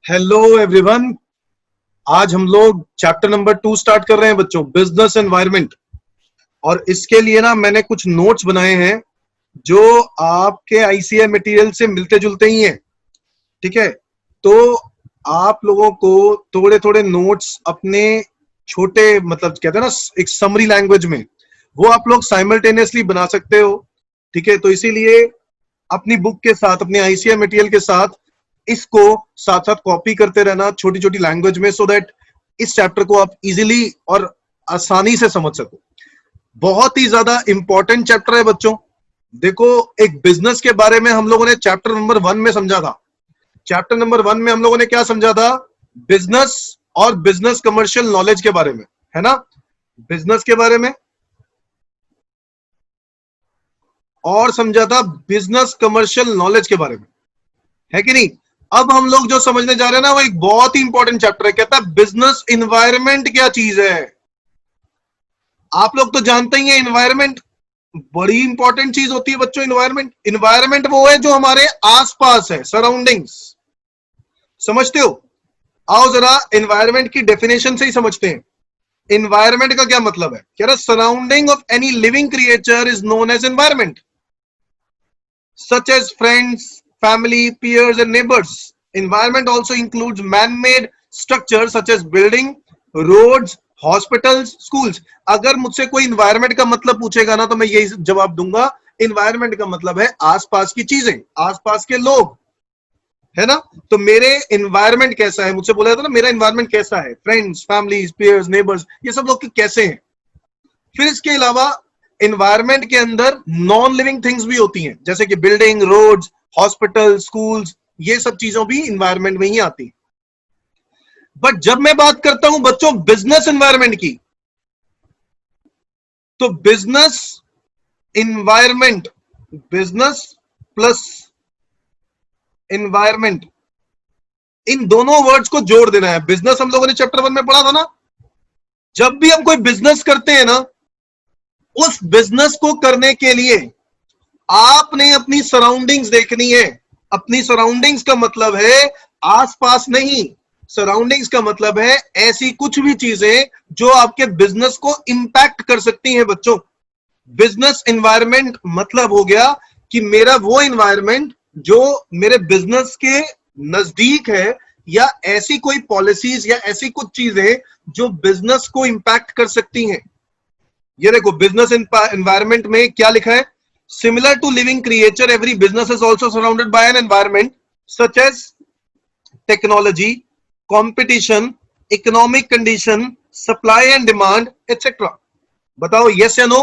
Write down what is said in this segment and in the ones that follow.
Hello everyone. आज हम लोग चैप्टर नंबर 2 स्टार्ट कर रहे हैं बच्चों, बिजनेस एनवायरनमेंट। और इसके लिए ना मैंने कुछ नोट्स बनाए हैं जो आपके आईसीआई मटेरियल से मिलते जुलते ही हैं। ठीक है, तो आप लोगों को थोड़े थोड़े नोट्स अपने छोटे, मतलब कहते हैं ना एक समरी लैंग्वेज में, वो आप लोग साइमल्टेनियसली बना सकते हो। ठीक है, तो इसीलिए अपनी बुक के साथ, अपने आईसीआई मटेरियल के साथ इसको साथ साथ कॉपी करते रहना छोटी छोटी लैंग्वेज में, सो दैट इस चैप्टर को आप इजीली और आसानी से समझ सको। बहुत ही ज्यादा इंपॉर्टेंट चैप्टर है बच्चों। देखो, एक बिजनेस के बारे में हम लोगों ने चैप्टर नंबर 1 में समझा था। चैप्टर नंबर 1 में हम लोगों ने क्या समझा था? बिजनेस और बिजनेस कमर्शियल नॉलेज के बारे में, है ना? बिजनेस के बारे में और समझा था बिजनेस कमर्शियल नॉलेज के बारे में, है कि नहीं? अब हम लोग जो समझने जा रहे हैं ना, वो एक बहुत ही इंपॉर्टेंट चैप्टर है। कहता है बिजनेस इन्वायरमेंट क्या चीज है। आप लोग तो जानते ही हैं, इन्वायरमेंट बड़ी इंपॉर्टेंट चीज होती है बच्चों। इन्वायरमेंट इन्वायरमेंट वो है जो हमारे आसपास है, सराउंडिंग्स। समझते हो? आओ जरा इन्वायरमेंट की डेफिनेशन से ही समझते हैं। इन्वायरमेंट का क्या मतलब है? कह रहा surrounding of any living creature is known as environment, such as friends, family, peers, and neighbors. Environment also includes man-made structures such as building, roads, hospitals, schools. अगर मुझसे कोई इन्वायरमेंट का मतलब पूछेगा ना, तो मैं यही जवाब दूंगा, इन्वायरमेंट का मतलब है आसपास की चीजें, आसपास के लोग, है ना? तो मेरे इन्वायरमेंट कैसा है, मुझसे बोला जाता है ना मेरा इन्वायरमेंट कैसा है, फ्रेंड्स, फैमिलीज, पीयर्स, नेबर्स, ये सब लोग कैसे हैं। फिर इसके अलावा एनवायरनमेंट के अंदर नॉन लिविंग थिंग्स भी होती हैं, जैसे कि बिल्डिंग, रोड्स, हॉस्पिटल, स्कूल्स, ये सब चीजों भी एनवायरनमेंट में ही आती है। बट जब मैं बात करता हूं बच्चों बिजनेस एनवायरनमेंट की, तो business environment, business plus environment, इन दोनों वर्ड्स को जोड़ देना है। बिजनेस हम लोगों ने चैप्टर 1 में पढ़ा था ना। जब भी हम कोई बिजनेस करते हैं ना, उस बिजनेस को करने के लिए आपने अपनी सराउंडिंग्स देखनी है। अपनी सराउंडिंग्स का मतलब है आसपास नहीं, सराउंडिंग्स का मतलब है ऐसी कुछ भी चीजें जो आपके बिजनेस को इंपैक्ट कर सकती हैं बच्चों। बिजनेस एनवायरनमेंट मतलब हो गया कि मेरा वो एनवायरनमेंट जो मेरे बिजनेस के नजदीक है, या ऐसी कोई पॉलिसीज या ऐसी कुछ चीजें जो बिजनेस को इंपैक्ट कर सकती हैं। ये देखो, बिजनेस एनवायरनमेंट में क्या लिखा है? Similar to living creature, every business is also surrounded by an environment such as technology, competition, economic condition, supply and demand, etc. बताओ यस या नो,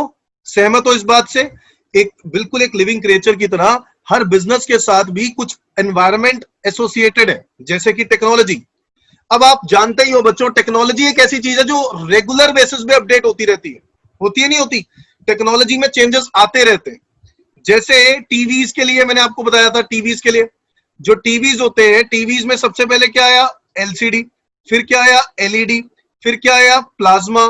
सहमत हो इस बात से? एक बिल्कुल एक लिविंग क्रिएचर की तरह हर बिजनेस के साथ भी कुछ एनवायरनमेंट एसोसिएटेड है, जैसे कि टेक्नोलॉजी। अब आप जानते ही हो बच्चों, टेक्नोलॉजी एक ऐसी चीज है जो रेगुलर बेसिस पे अपडेट होती रहती है। होती है नहीं होती? टेक्नोलॉजी में चेंजेस आते रहते हैं। जैसे टीवीज के लिए मैंने आपको बताया था, टीवीज के लिए जो टीवीज होते हैं, टीवीज में सबसे पहले क्या आया? एलसीडी। फिर क्या आया? एलईडी। फिर क्या आया? प्लाज्मा।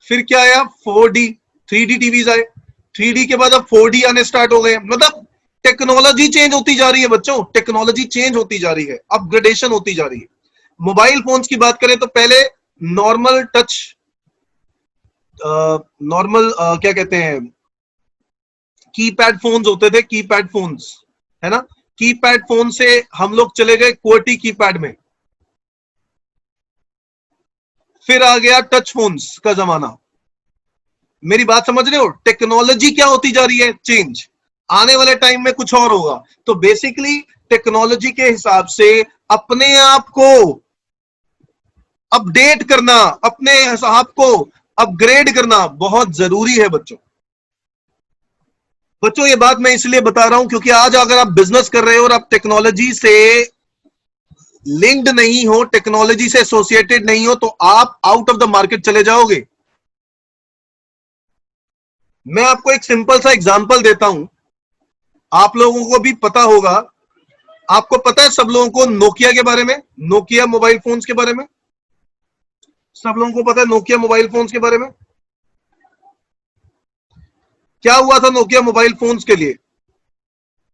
फिर क्या आया? 4D, 3D टीवीज आए। 3D के बाद अब 4D आने स्टार्ट हो गए। मतलब टेक्नोलॉजी चेंज होती जा रही है बच्चों, टेक्नोलॉजी चेंज होती जा रही है, अपग्रेडेशन होती जा रही है। मोबाइल फोन्स की बात करें तो पहले नॉर्मल टच, नॉर्मल क्या कहते हैं, कीपैड फोन्स होते थे, कीपैड फोन्स, है ना? कीपैड फोन से हम लोग चले गए क्वर्टी कीपैड में। फिर आ गया टच फोन्स का जमाना। मेरी बात समझ रहे हो? टेक्नोलॉजी क्या होती जा रही है? चेंज। आने वाले टाइम में कुछ और होगा। तो बेसिकली टेक्नोलॉजी के हिसाब से अपने आप को अपडेट करना, अपने हिसाब को अपग्रेड करना बहुत जरूरी है बच्चों। बच्चों ये बात मैं इसलिए बता रहा हूं क्योंकि आज अगर आप बिजनेस कर रहे हो और आप टेक्नोलॉजी से लिंक्ड नहीं हो, टेक्नोलॉजी से एसोसिएटेड नहीं हो, तो आप आउट ऑफ द मार्केट चले जाओगे। मैं आपको एक सिंपल सा एग्जांपल देता हूं, आप लोगों को भी पता होगा। आपको पता है सब लोगों को नोकिया के बारे में, नोकिया मोबाइल फोन्स के बारे में? सब लोगों को पता है नोकिया मोबाइल फोन्स के बारे में? क्या हुआ था नोकिया मोबाइल फोन्स के लिए?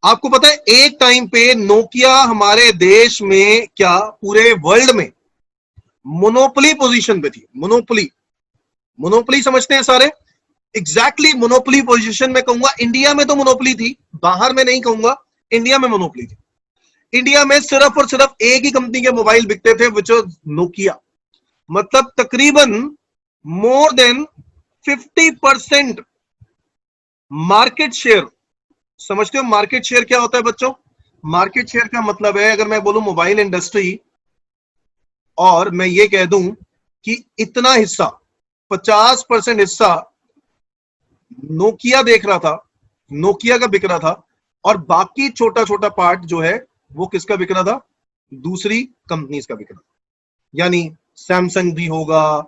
आपको पता है एक टाइम पे नोकिया हमारे देश में क्या पूरे वर्ल्ड में मोनोपोली पोजीशन पे थी। मोनोपोली, मोनोपोली समझते हैं सारे? एग्जैक्टली मोनोपोली पोजीशन में कहूंगा। इंडिया में तो मोनोपोली थी, बाहर में नहीं कहूंगा, इंडिया में मोनोपोली थी। इंडिया में सिर्फ और सिर्फ एक ही कंपनी के मोबाइल बिकते थे, विच वाज नोकिया। मतलब तकरीबन मोर देन 50% मार्केट शेयर। समझते हो मार्केट शेयर क्या होता है बच्चों? मार्केट शेयर का मतलब है, अगर मैं बोलूं मोबाइल इंडस्ट्री और मैं ये कह दूं कि इतना हिस्सा, 50% हिस्सा नोकिया देख रहा था, नोकिया का बिक रहा था, और बाकी छोटा छोटा पार्ट जो है वो किसका बिक रहा था? दूसरी कंपनीज का बिक रहा था। यानी सैमसंग भी होगा,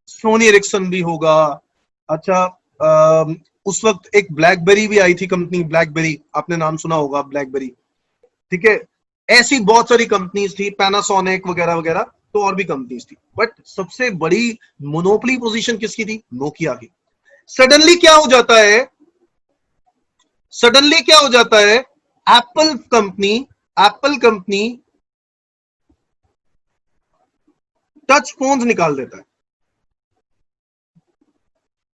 सोनी एरिक्सन भी होगा। अच्छा, उस वक्त एक ब्लैकबेरी भी आई थी कंपनी, ब्लैकबेरी, आपने नाम सुना होगा ब्लैकबेरी, ठीक है? ऐसी बहुत सारी कंपनीज थी, पैनासोनिक वगैरह वगैरह, तो और भी कंपनीज थी, बट सबसे बड़ी मोनोपोली पोजीशन किसकी थी? नोकिया की। सडनली क्या हो जाता है? सडनली क्या हो जाता है? Apple company, Apple company touch phones निकाल देता है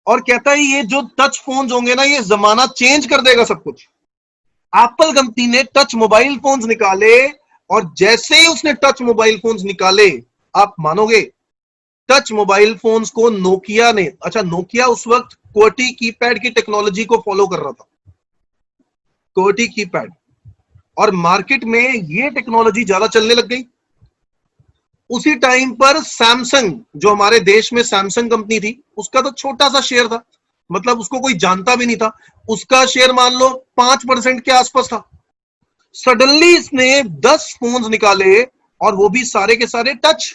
और कहता है ये जो टच फोन्स होंगे ना, ये जमाना चेंज कर देगा सब कुछ। एप्पल कंपनी ने टच मोबाइल फोन्स निकाले, और जैसे ही उसने टच मोबाइल फोन्स निकाले, आप मानोगे, टच मोबाइल फोन्स को नोकिया ने, अच्छा नोकिया उस वक्त क्वर्टी कीपैड की टेक्नोलॉजी को फॉलो कर रहा था, क्वर्टी कीपैड, और मार्केट में ये टेक्नोलॉजी ज्यादा चलने लग गई। उसी टाइम पर सैमसंग, जो हमारे देश में सैमसंग कंपनी थी, उसका तो छोटा सा शेयर था, मतलब उसको कोई जानता भी नहीं था, उसका शेयर मान लो 5% के आसपास था। सडनली इसने 10 फोन्स निकाले, और वो भी सारे के सारे टच।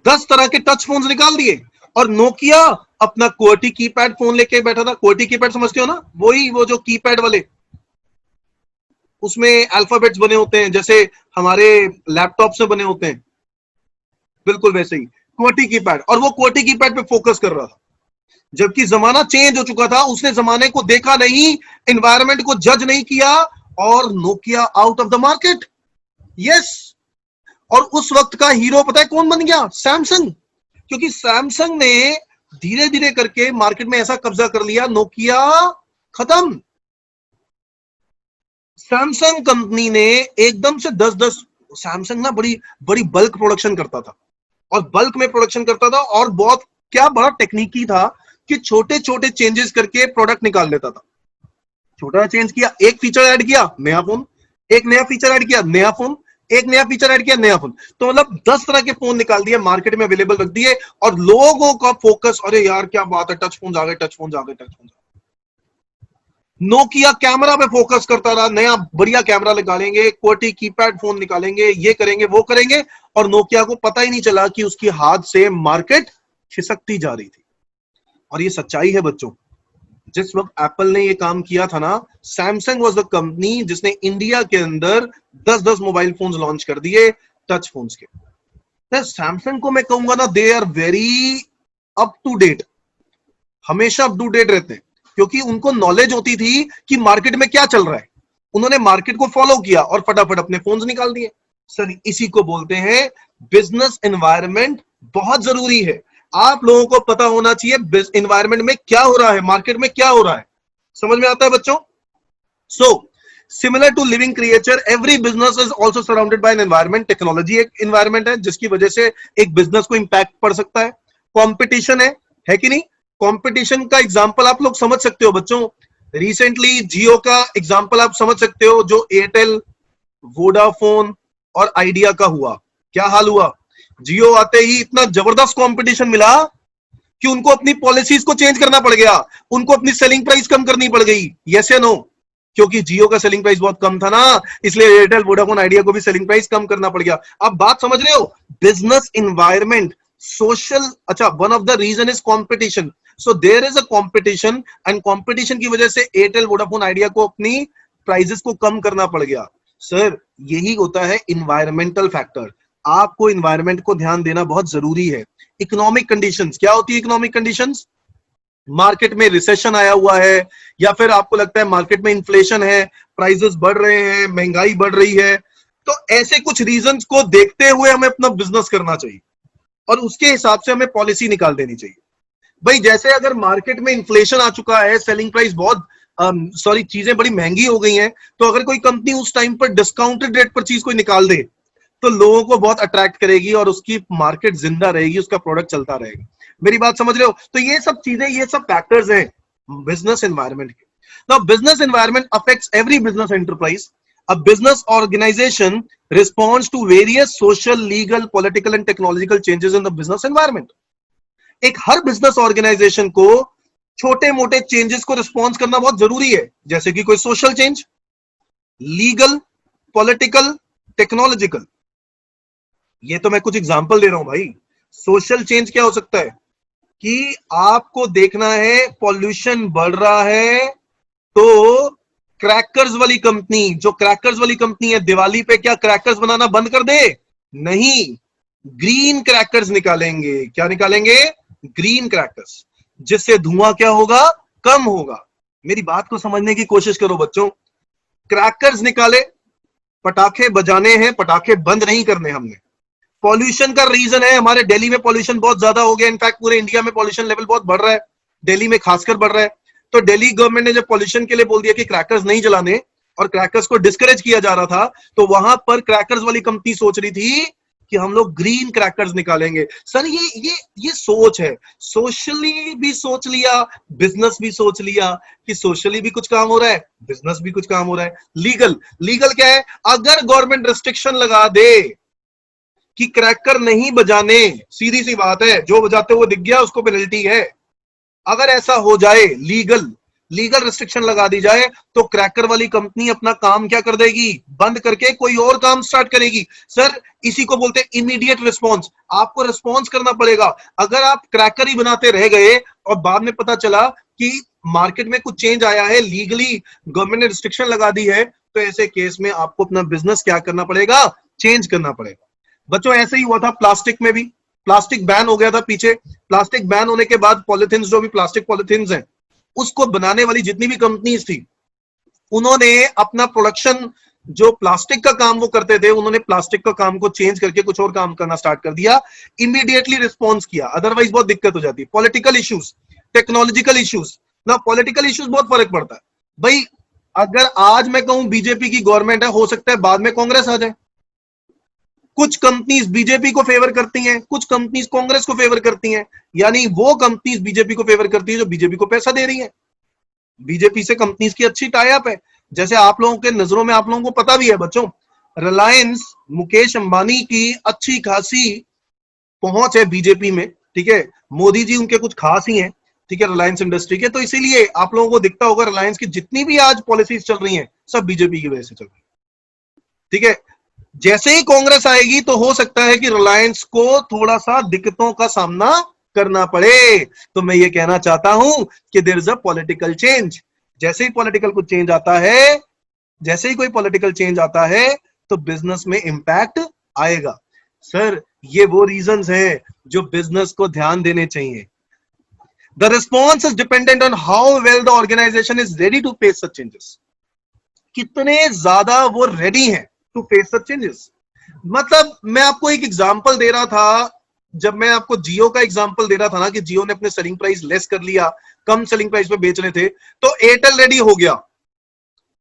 10 तरह के टच फोन्स निकाल दिए, और नोकिया अपना क्वर्टी कीपैड फोन लेके बैठा था। क्वर्टी कीपैड समझते हो ना? वही, वो जो कीपैड वाले, उसमें अल्फाबेट्स बने होते हैं, जैसे हमारे लैपटॉप से बने होते हैं, बिल्कुल वैसे ही क्वर्टी कीपैड। और वो क्वर्टी कीपैड पे फोकस कर रहा था, जबकि जमाना चेंज हो चुका था। उसने जमाने को देखा नहीं, एनवायरमेंट को जज नहीं किया, और Nokia out of the market. Yes. और उस वक्त का हीरो पता है कौन बन गया? सैमसंग। क्योंकि सैमसंग ने धीरे धीरे करके मार्केट में ऐसा कब्जा कर लिया, नोकिया खत्म। सैमसंग कंपनी ने एकदम से 10-10, सैमसंग ना बड़ी बड़ी बल्क प्रोडक्शन करता था, और बल्क में प्रोडक्शन करता था, और बहुत क्या बड़ा टेक्निकी था कि छोटे छोटे चेंजेस करके प्रोडक्ट निकाल लेता था। छोटा चेंज किया, एक फीचर ऐड किया, नया फोन, एक नया फीचर ऐड किया, नया फोन, एक नया फीचर ऐड किया, नया फोन। तो मतलब 10 तरह के फोन निकाल दिए, मार्केट में अवेलेबल रख दिए, और लोगों का फोकस, अरे यार क्या बात है, टच फोन आ गए, टच फोन आ गए, टच फोन। नोकिया कैमरा पे फोकस करता रहा, नया बढ़िया कैमरा निकालेंगे, क्वालिटी कीपैड फोन निकालेंगे, ये करेंगे वो करेंगे, और नोकिया को पता ही नहीं चला कि उसकी हाथ से मार्केट खिसकती जा रही थी। और ये सच्चाई है बच्चों। जिस वक्त एप्पल ने ये काम किया था ना, सैमसंग वाज द कंपनी जिसने इंडिया के अंदर 10-10 मोबाइल फोन्स लॉन्च कर दिए, टच फोन्स के। सैमसंग को मैं कहूंगा ना, they are very up to date, हमेशा अप टू डेट रहते हैं, क्योंकि उनको नॉलेज होती थी कि मार्केट में क्या चल रहा है। उन्होंने मार्केट को फॉलो किया और फटाफट अपने फोन्स निकाल दिए। सर इसी को बोलते हैं बिजनेस एनवायरनमेंट। बहुत जरूरी है, आप लोगों को पता होना चाहिए एनवायरनमेंट में क्या हो रहा है, मार्केट में क्या हो रहा है। समझ में आता है बच्चों? So similar to living creature, every business is also surrounded by an environment. Technology एक एनवायरनमेंट है जिसकी वजह से एक बिजनेस को इंपैक्ट पड़ सकता है। कॉम्पिटिशन है कि नहीं? कंपटीशन का एग्जांपल आप लोग समझ सकते हो बच्चों। रिसेंटली जियो का एग्जांपल आप समझ सकते हो, जो एयरटेल, वोडाफोन और आइडिया का हुआ। क्या हाल हुआ? जियो आते ही इतना जबरदस्त कंपटीशन मिला कि उनको अपनी पॉलिसीज को चेंज करना पड़ गया, उनको अपनी सेलिंग प्राइस कम करनी पड़ गई। यस या नो? क्योंकि जियो का सेलिंग प्राइस बहुत कम था ना, इसलिए एयरटेल, वोडाफोन, आइडिया को भी सेलिंग प्राइस कम करना पड़ गया। अब बात समझ रहे हो? बिजनेस इन्वायरमेंट, सोशल, अच्छा, one of the reason is competition. So there is a competition, and competition की वजह से एयरटेल, वोडाफोन, आइडिया को अपनी प्राइजेस को कम करना पड़ गया। सर यही होता है इन्वायरमेंटल फैक्टर। आपको इन्वायरमेंट को ध्यान देना बहुत जरूरी है। इकोनॉमिक कंडीशंस क्या होती है? इकोनॉमिक कंडीशंस, मार्केट में रिसेशन आया हुआ है, या फिर आपको लगता है मार्केट में इन्फ्लेशन है, प्राइसेस बढ़ रहे हैं, महंगाई बढ़ रही है, तो ऐसे कुछ रीजंस को देखते हुए हमें अपना बिजनेस करना चाहिए और उसके हिसाब से हमें पॉलिसी निकाल देनी चाहिए। भाई जैसे अगर मार्केट में इन्फ्लेशन आ चुका है, सेलिंग प्राइस बहुत सॉरी चीजें बड़ी महंगी हो गई हैं, तो अगर कोई कंपनी उस टाइम पर डिस्काउंटेड रेट पर चीज कोई निकाल दे तो लोगों को बहुत अट्रैक्ट करेगी और उसकी मार्केट जिंदा रहेगी, उसका प्रोडक्ट चलता रहेगा। मेरी बात समझ रहे हो? तो ये सब चीजें, ये सब फैक्टर्स हैं बिजनेस एनवायरनमेंट के। Now business environment affects every business enterprise. A business organization responds to various social, legal, political and technological changes in the business environment. एक हर बिजनेस ऑर्गेनाइजेशन को छोटे मोटे चेंजेस को रिस्पॉन्स करना बहुत जरूरी है, जैसे कि कोई social change, legal, political, technological. ये तो मैं कुछ एग्जांपल दे रहा हूं भाई। सोशल चेंज क्या हो सकता है कि आपको देखना है पॉल्यूशन बढ़ रहा है, तो क्रैकर्स वाली कंपनी, जो क्रैकर्स वाली कंपनी है, दिवाली पे क्या क्रैकर्स बनाना बंद कर दे? नहीं, ग्रीन क्रैकर्स निकालेंगे। क्या निकालेंगे? ग्रीन क्रैकर्स, जिससे धुआं क्या होगा? कम होगा। मेरी बात को समझने की कोशिश करो बच्चों। क्रैकर्स निकाले, पटाखे बजाने हैं, पटाखे बंद नहीं करने हमने। पॉल्यूशन का रीजन है, हमारे दिल्ली में पॉल्यूशन बहुत ज्यादा हो गया, इनफैक्ट पूरे इंडिया में पॉल्यूशन लेवल बहुत बढ़ रहा है, दिल्ली में खासकर बढ़ रहा है। तो दिल्ली गवर्नमेंट ने जब पॉल्यूशन के लिए बोल दिया कि क्रैकर्स नहीं जलाने और क्रैकर्स को डिस्करेज किया जा रहा था, तो वहां पर क्रैकर्स वाली कंपनी सोच रही थी कि हम लोग ग्रीन क्रैकर्स निकालेंगे। सर ये सोच है, सोशली भी सोच लिया, बिजनेस भी सोच लिया कि सोशली भी कुछ काम हो रहा है, बिजनेस भी कुछ काम हो रहा है। लीगल, लीगल क्या है? अगर गवर्नमेंट रिस्ट्रिक्शन लगा दे कि क्रैकर नहीं बजाने, सीधी सी बात है, जो बजाते हुए दिख गया उसको पेनल्टी है। अगर ऐसा हो जाए, लीगल लीगल रिस्ट्रिक्शन लगा दी जाए, तो क्रैकर वाली कंपनी अपना काम क्या कर देगी? बंद करके कोई और काम स्टार्ट करेगी। सर इसी को बोलते हैं इमीडिएट रिस्पॉन्स। आपको रिस्पॉन्स करना पड़ेगा। अगर आप क्रैकर ही बनाते रह गए और बाद में पता चला कि मार्केट में कुछ चेंज आया है, लीगली गवर्नमेंट ने रिस्ट्रिक्शन लगा दी है, तो ऐसे केस में आपको अपना बिजनेस क्या करना पड़ेगा? चेंज करना पड़ेगा। बच्चों ऐसे ही हुआ था प्लास्टिक में भी। प्लास्टिक बैन हो गया था पीछे। प्लास्टिक बैन होने के बाद पॉलिथीन, जो भी प्लास्टिक पॉलिथीन हैं, उसको बनाने वाली जितनी भी कंपनीज थी, उन्होंने अपना प्रोडक्शन, जो प्लास्टिक का काम वो करते थे, उन्होंने प्लास्टिक का काम को चेंज करके कुछ और काम करना स्टार्ट कर दिया। इमीडिएटली रिस्पॉन्स किया, अदरवाइज बहुत दिक्कत हो जाती है। पॉलिटिकल इश्यूज, टेक्नोलॉजिकल इश्यूज ना, पॉलिटिकल इश्यूज बहुत फर्क पड़ता है भाई। अगर आज मैं कहूं बीजेपी की गवर्नमेंट है, हो सकता है बाद में कांग्रेस आ जाए। कुछ कंपनीज बीजेपी को फेवर करती हैं, कुछ कंपनीज कांग्रेस को फेवर करती हैं, यानी वो कंपनीज बीजेपी को फेवर करती है जो बीजेपी को पैसा दे रही है। बीजेपी से कंपनीज की अच्छी टाई अप है। जैसे आप लोगों के नजरों में, आप लोगों को पता भी है बच्चों, रिलायंस, मुकेश अंबानी की अच्छी खासी पहुंच है बीजेपी में, ठीक है। मोदी जी उनके कुछ खास ही हैं, ठीक है, रिलायंस इंडस्ट्री के। तो इसीलिए आप लोगों को दिखता होगा रिलायंस की जितनी भी आज पॉलिसीज चल रही हैं, सब बीजेपी की वजह से चल रही है, ठीक है। जैसे ही कांग्रेस आएगी तो हो सकता है कि रिलायंस को थोड़ा सा दिक्कतों का सामना करना पड़े। तो मैं ये कहना चाहता हूं कि there is a political change. जैसे ही पॉलिटिकल कुछ चेंज आता है, जैसे ही कोई पॉलिटिकल चेंज आता है, तो बिजनेस में इंपैक्ट आएगा। सर ये वो रीजंस हैं जो बिजनेस को ध्यान देने चाहिए। The response is dependent on how well the organisation is ready to face such changes. कितने ज्यादा वो रेडी हैं टू फेस सच चेंजेस। मतलब मैं आपको एक एग्जांपल दे रहा था, जब मैं आपको जियो का एग्जांपल दे रहा था ना, कि जियो ने अपने सेलिंग प्राइस लेस कर लिया, कम सेलिंग प्राइस पे बेच रहे थे, तो एयरटेल रेडी हो गया,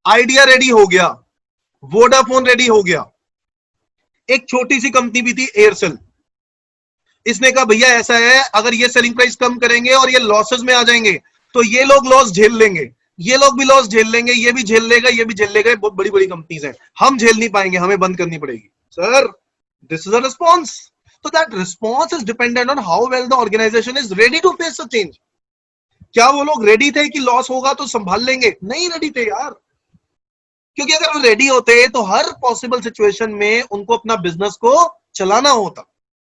आइडिया रेडी हो गया, वोडाफोन रेडी हो गया। एक छोटी सी कंपनी भी थी एयरसेल, इसने कहा भैया ऐसा है, अगर ये सेलिंग प्राइस कम करेंगे और ये लॉसेस में आ जाएंगे तो ये लोग लॉस झेल लेंगे, ये लोग भी लॉस झेल लेंगे, ये भी झेल लेगा, ये भी झेल लेगा। बहुत बड़ी बड़ी कंपनीज हैं, हम झेल नहीं पाएंगे, हमें बंद करनी पड़ेगी। Sir this is a response. तो that response is dependent on how well the organisation is ready to face a change. क्या वो लोग रेडी थे कि लॉस होगा तो संभाल लेंगे? नहीं रेडी थे यार। क्योंकि अगर वो रेडी होते तो हर पॉसिबल सिचुएशन में उनको अपना बिजनेस को चलाना होता,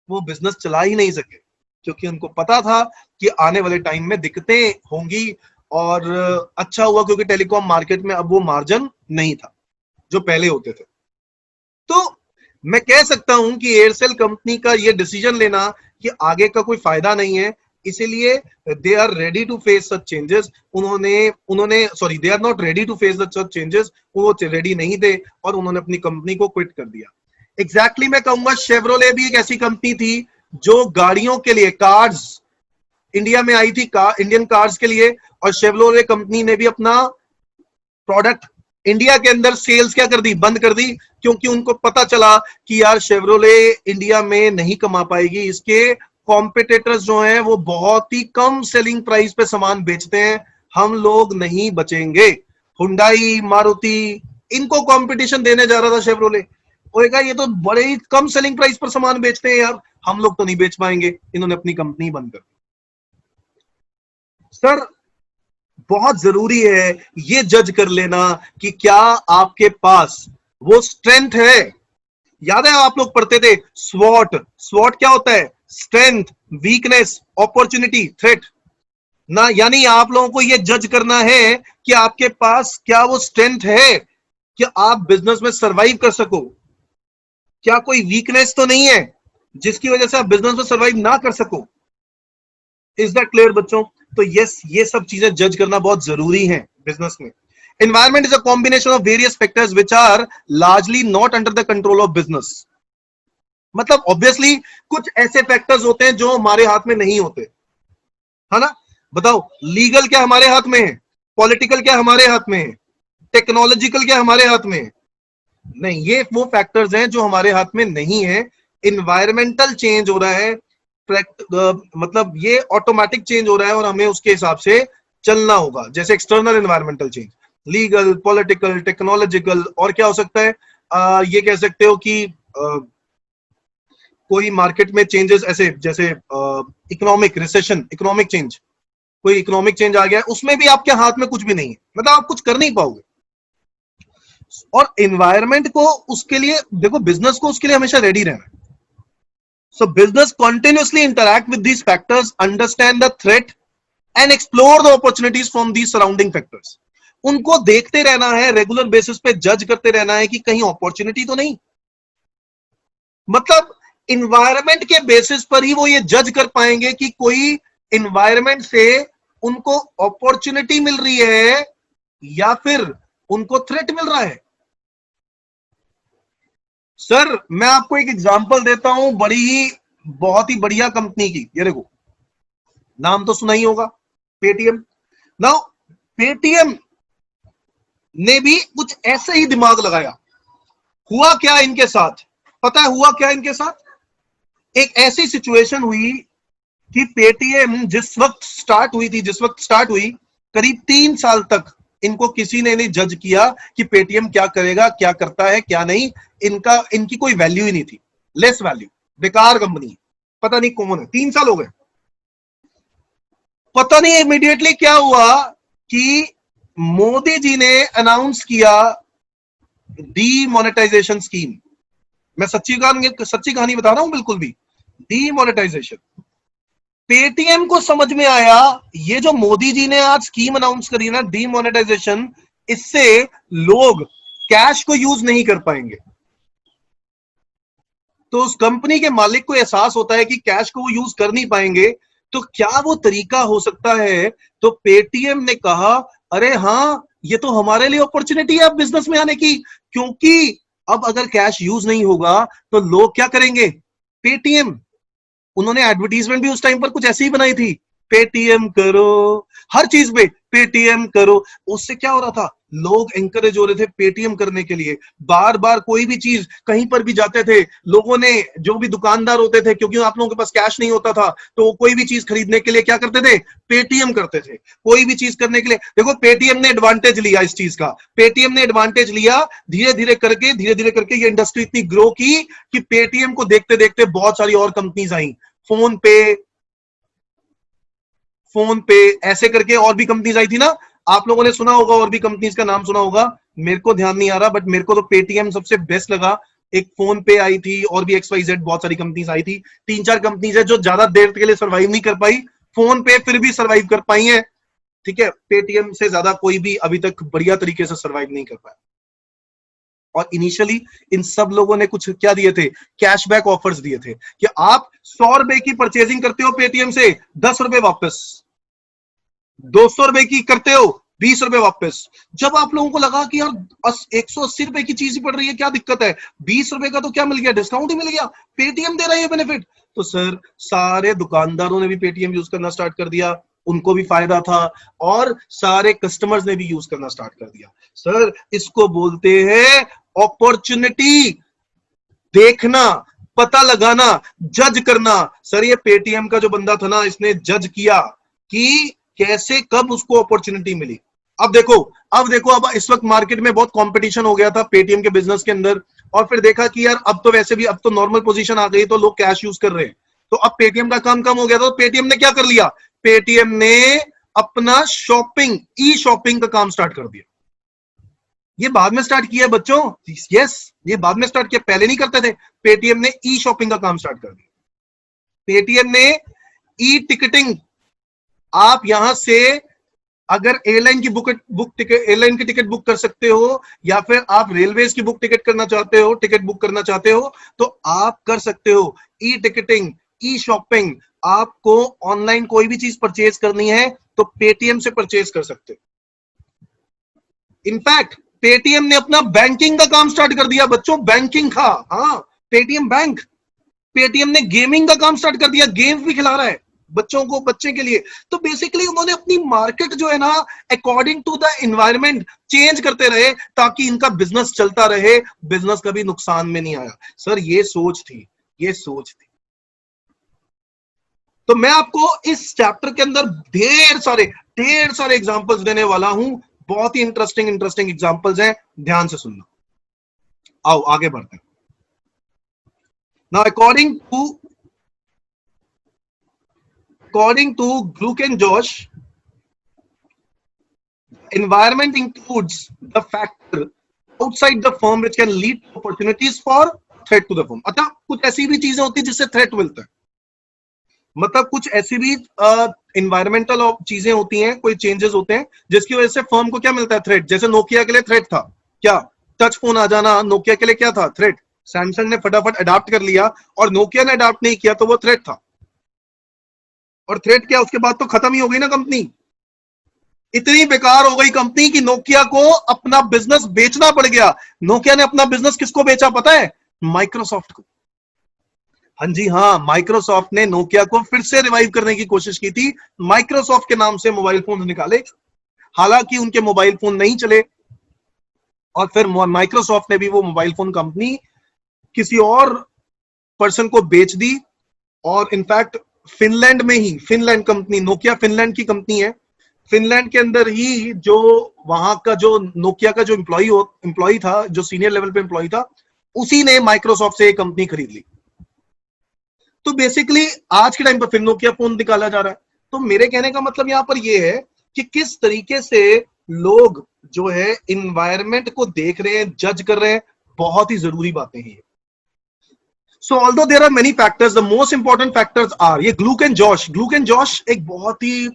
वो बिजनेस चला ही नहीं सके, क्योंकि उनको पता था कि आने वाले टाइम में दिक्कतें होंगी। और अच्छा हुआ क्योंकि टेलीकॉम मार्केट में अब वो मार्जिन नहीं था जो पहले होते थे। तो मैं कह सकता हूं कि एयरसेल कंपनी का ये डिसीजन लेना कि आगे का कोई फायदा नहीं है, इसीलिए they are ready to face such changes. उन्होंने sorry, they are not ready to face such changes, वो रेडी नहीं थे और उन्होंने अपनी कंपनी को क्विट कर दिया। एग्जैक्टली मैं कहूंगा शेवरोले भी एक ऐसी कंपनी थी जो गाड़ियों के लिए, कार्स इंडिया में आई थी, इंडियन कार्स के लिए, और शेवरोले कंपनी ने भी अपना प्रोडक्ट इंडिया के अंदर सेल्स क्या कर दी, बंद कर दी, क्योंकि उनको पता चला कि यार शेवरोले इंडिया में नहीं कमा पाएगी, इसके कॉम्पिटिटर्स जो हैं वो बहुत ही कम सेलिंग प्राइस पे सामान बेचते हैं, हम लोग नहीं बचेंगे। हुंडई, मारुति, इनको कंपटीशन देने जा रहा था शेवरोले, होएगा ये तो बड़े ही कम सेलिंग प्राइस पर सामान बेचते हैं यार, हम लोग तो नहीं बेच पाएंगे, इन्होंने अपनी कंपनी बंद कर दी। सर बहुत जरूरी है ये जज कर लेना कि क्या आपके पास वो स्ट्रेंथ है। याद है आप लोग पढ़ते थे स्वॉट, स्वॉट क्या होता है, स्ट्रेंथ, वीकनेस, अपॉर्चुनिटी, थ्रेट ना, यानी आप लोगों को ये जज करना है कि आपके पास क्या वो स्ट्रेंथ है कि आप बिजनेस में सरवाइव कर सको, क्या कोई वीकनेस तो नहीं है जिसकी वजह से आप बिजनेस में सरवाइव ना कर सको। इज दैट क्लियर बच्चों? तो यस, ये सब चीजें जज करना बहुत जरूरी है बिजनेस में। Environment is a combination of various factors which are largely not under the control of business. मतलब ऑब्वियसली कुछ ऐसे फैक्टर्स होते हैं जो हमारे हाथ में नहीं होते, है ना। बताओ, लीगल क्या हमारे हाथ में है, पॉलिटिकल क्या हमारे हाथ में है, टेक्नोलॉजिकल क्या हमारे हाथ में है, नहीं, ये वो फैक्टर्स हैं जो हमारे हाथ में नहीं है। इन्वायरमेंटल चेंज हो रहा है, मतलब ये ऑटोमेटिक चेंज हो रहा है और हमें उसके हिसाब से चलना होगा। जैसे external environmental change, legal, political, technological, और क्या हो सकता है, ये कह सकते हो कि कोई मार्केट में चेंजेस, ऐसे जैसे इकोनॉमिक रिसेशन, इकोनॉमिक चेंज, कोई इकोनॉमिक चेंज आ गया, उसमें भी आपके हाथ में कुछ भी नहीं है, मतलब आप कुछ कर नहीं पाओगे। और एनवायरनमेंट को उसके लिए देखो, बिजनेस को उसके लिए हमेशा रेडी रहना है। सो business continuously interact with these factors, understand the threat and explore the opportunities from these surrounding factors. उनको देखते रहना है, रेगुलर बेसिस पे जज करते रहना है कि कहीं अपॉर्चुनिटी तो नहीं। मतलब इन्वायरमेंट के बेसिस पर ही वो ये जज कर पाएंगे कि कोई इन्वायरमेंट से उनको अपॉर्चुनिटी मिल रही है या फिर उनको थ्रेट मिल रहा है। सर मैं आपको एक एग्जांपल देता हूं बड़ी ही, बहुत ही बढ़िया कंपनी की, ये देखो, नाम तो सुना ही होगा, पेटीएम। नाउ पेटीएम ने भी कुछ ऐसे ही दिमाग लगाया। हुआ क्या इनके साथ, पता है हुआ क्या इनके साथ? एक ऐसी सिचुएशन हुई कि पेटीएम जिस वक्त स्टार्ट हुई, करीब 3 साल तक इनको किसी ने नहीं जज किया कि पेटीएम क्या करेगा, क्या करता है, क्या नहीं। इनकी कोई वैल्यू ही नहीं थी, लेस वैल्यू, बेकार कंपनी, पता नहीं कौन है। 3 साल हो गए, पता नहीं इमीडिएटली क्या हुआ कि मोदी जी ने अनाउंस किया डीमोनेटाइजेशन स्कीम। मैं सच्ची कहानी बता रहा हूं, बिल्कुल भी डीमोनेटाइजेशन। पेटीएम को समझ में आया ये जो मोदी जी ने आज स्कीम अनाउंस करी ना, डीमोनेटाइजेशन, इससे लोग कैश को यूज नहीं कर पाएंगे। तो उस कंपनी के मालिक को एहसास होता है कि कैश को वो यूज कर नहीं पाएंगे, तो क्या वो तरीका हो सकता है। तो पेटीएम ने कहा अरे हाँ, ये तो हमारे लिए अपॉर्चुनिटी है अब बिजनेस में आने की, क्योंकि अब अगर कैश यूज नहीं होगा तो लोग क्या करेंगे, पेटीएम। उन्होंने एडवर्टीजमेंट भी उस टाइम पर कुछ ऐसी ही बनाई थी, पेटीएम करो, हर चीज पे पेटीएम करो। उससे क्या हो रहा था, लोग एंकरेज हो रहे थे पेटीएम करने के लिए। बार बार कोई भी चीज कहीं पर भी जाते थे, लोगों ने, जो भी दुकानदार होते थे, क्योंकि आप लोगों के पास कैश नहीं होता था, तो कोई भी चीज खरीदने के लिए क्या करते थे, पेटीएम करते थे। कोई भी चीज करने के लिए, देखो पेटीएम ने एडवांटेज लिया इस चीज का, पेटीएम ने एडवांटेज लिया, धीरे धीरे करके ये इंडस्ट्री इतनी ग्रो की कि पेटीएम को देखते देखते बहुत सारी और कंपनीज आई, फोन पे ऐसे करके और भी कंपनीज आई थी ना, आप लोगों ने सुना होगा, और भी कंपनीज का नाम सुना होगा, मेरे को ध्यान नहीं आ रहा, बट मेरे को तो पेटीएम सबसे बेस्ट लगा। एक फोन पे आई थी, और भी XYZ बहुत सारी कंपनीज आई थी, 3-4 कंपनीज है जो ज्यादा देर के लिए सर्वाइव नहीं कर पाई, फोन पे फिर भी सर्वाइव कर पाई है। ठीक है, पेटीएम से ज्यादा कोई भी अभी तक बढ़िया तरीके से सर्वाइव नहीं कर पाया। और इनिशियली इन सब लोगों ने कुछ क्या दिए थे, कैशबैक ऑफर्स दिए थे कि आप 100 रुपए की परचेजिंग करते हो पेटीएम से 10 रुपए वापस, 200 रुपए की करते हो 20 रुपए वापस। जब आप लोगों को लगा कि यार 180 रुपए की चीज ही पड़ रही है, क्या दिक्कत है, 20 रुपए का तो क्या मिल गया, डिस्काउंट ही मिल गया, पेटीएम दे रहा है बेनिफिट। तो सर सारे दुकानदारों ने भी पेटीएम यूज करना स्टार्ट कर दिया, उनको भी फायदा था, और सारे कस्टमर्स ने भी यूज करना स्टार्ट कर दिया। सर इसको बोलते हैं अपॉर्चुनिटी देखना, पता लगाना, जज करना। सर ये पेटीएम का जो बंदा था ना, इसने जज किया कि कैसे कब उसको अपॉर्चुनिटी मिली। अब इस वक्त मार्केट में बहुत कंपटीशन हो गया था पेटीएम के बिजनेस के अंदर, और फिर देखा कि यार अब तो वैसे भी अब तो नॉर्मल पोजीशन आ गई, तो लोग कैश यूज कर रहे हैं, तो अब पेटीएम का काम कम हो गया था, तो पेटीएम ने क्या कर लिया, पेटीएम ने अपना शॉपिंग, ई शॉपिंग का काम स्टार्ट कर दिया। ये बाद में स्टार्ट किया बच्चों, यस ये बाद में स्टार्ट किया, पहले नहीं करते थे। पेटीएम ने ई शॉपिंग का काम स्टार्ट कर दिया। पेटीएम ने ई टिकटिंग, आप यहां से अगर एयरलाइन की एयरलाइन की टिकट बुक कर सकते हो, या फिर आप रेलवेज की टिकट बुक करना चाहते हो, तो आप कर सकते हो। ई टिकटिंग, ई शॉपिंग, आपको ऑनलाइन कोई भी चीज परचेज करनी है तो पेटीएम से परचेज कर सकते हो। इनफैक्ट पेटीएम ने अपना बैंकिंग का काम स्टार्ट कर दिया बच्चों, बैंकिंग का, हाँ पेटीएम बैंक। पेटीएम ने गेमिंग का काम स्टार्ट कर दिया, गेम्स भी खिला रहा है बच्चों को, बच्चे के लिए। तो बेसिकली उन्होंने अपनी मार्केट जो है ना, according to the environment change करते रहे, ताकि इनका बिजनेस चलता रहे, बिजनेस कभी नुकसान में नहीं आया। सर ये सोच थी, ये सोच थी। तो मैं आपको इस चैप्टर के अंदर ढेर सारे एग्जांपल्स देने वाला हूं, बहुत ही इंटरेस्टिंग एग्जांपल्स हैं, ध्यान से सुनना। आओ आगे बढ़ते हैं। Now according to Glueck and Jauch, environment includes the factor outside the firm which can lead to opportunities for threat to the firm। अतः कुछ ऐसी भी चीजें होती है जिससे थ्रेट मिलता है, मतलब कुछ ऐसी भी इन्वायरमेंटल चीजें होती हैं, कोई चेंजेस होते हैं जिसकी वजह से फर्म को क्या मिलता है, थ्रेट। जैसे नोकिया के लिए थ्रेट था क्या, टच फोन आ जाना नोकिया के लिए क्या था, थ्रेट। सैमसंग ने फटाफट अडॉप्ट कर लिया और नोकिया ने अडॉप्ट नहीं किया तो वो थ्रेट था। और थ्रेट क्या, उसके बाद तो खत्म ही हो गई ना कंपनी, इतनी बेकार हो गई कंपनी कि नोकिया को अपना बिजनेस बेचना पड़ गया। नोकिया ने अपना बिजनेस किसको बेचा पता है, माइक्रोसॉफ्ट को। हाँ जी हाँ, माइक्रोसॉफ्ट ने नोकिया को फिर से रिवाइव करने की कोशिश की थी, माइक्रोसॉफ्ट के नाम से मोबाइल फोन निकाले, हालांकि उनके मोबाइल फोन नहीं चले, और फिर माइक्रोसॉफ्ट ने भी वो मोबाइल फोन कंपनी किसी और पर्सन को बेच दी। और इनफैक्ट फिनलैंड में ही, फिनलैंड कंपनी, नोकिया फिनलैंड की कंपनी है, फिनलैंड के अंदर ही जो वहां का जो नोकिया का जो एम्प्लॉय था, जो सीनियर लेवल पे एम्प्लॉय था, उसी ने माइक्रोसॉफ्ट से एक कंपनी खरीद ली। तो बेसिकली आज के टाइम पर फिर नोकिया फोन निकाला जा रहा है। तो मेरे कहने का मतलब यहां पर यह है कि किस तरीके से लोग जो है इन्वायरमेंट को देख रहे हैं, जज कर रहे हैं, बहुत ही जरूरी बातें हैं। So although there are many factors, the most important factors are, ये ग्लूक एंड जॉश एक बहुत ही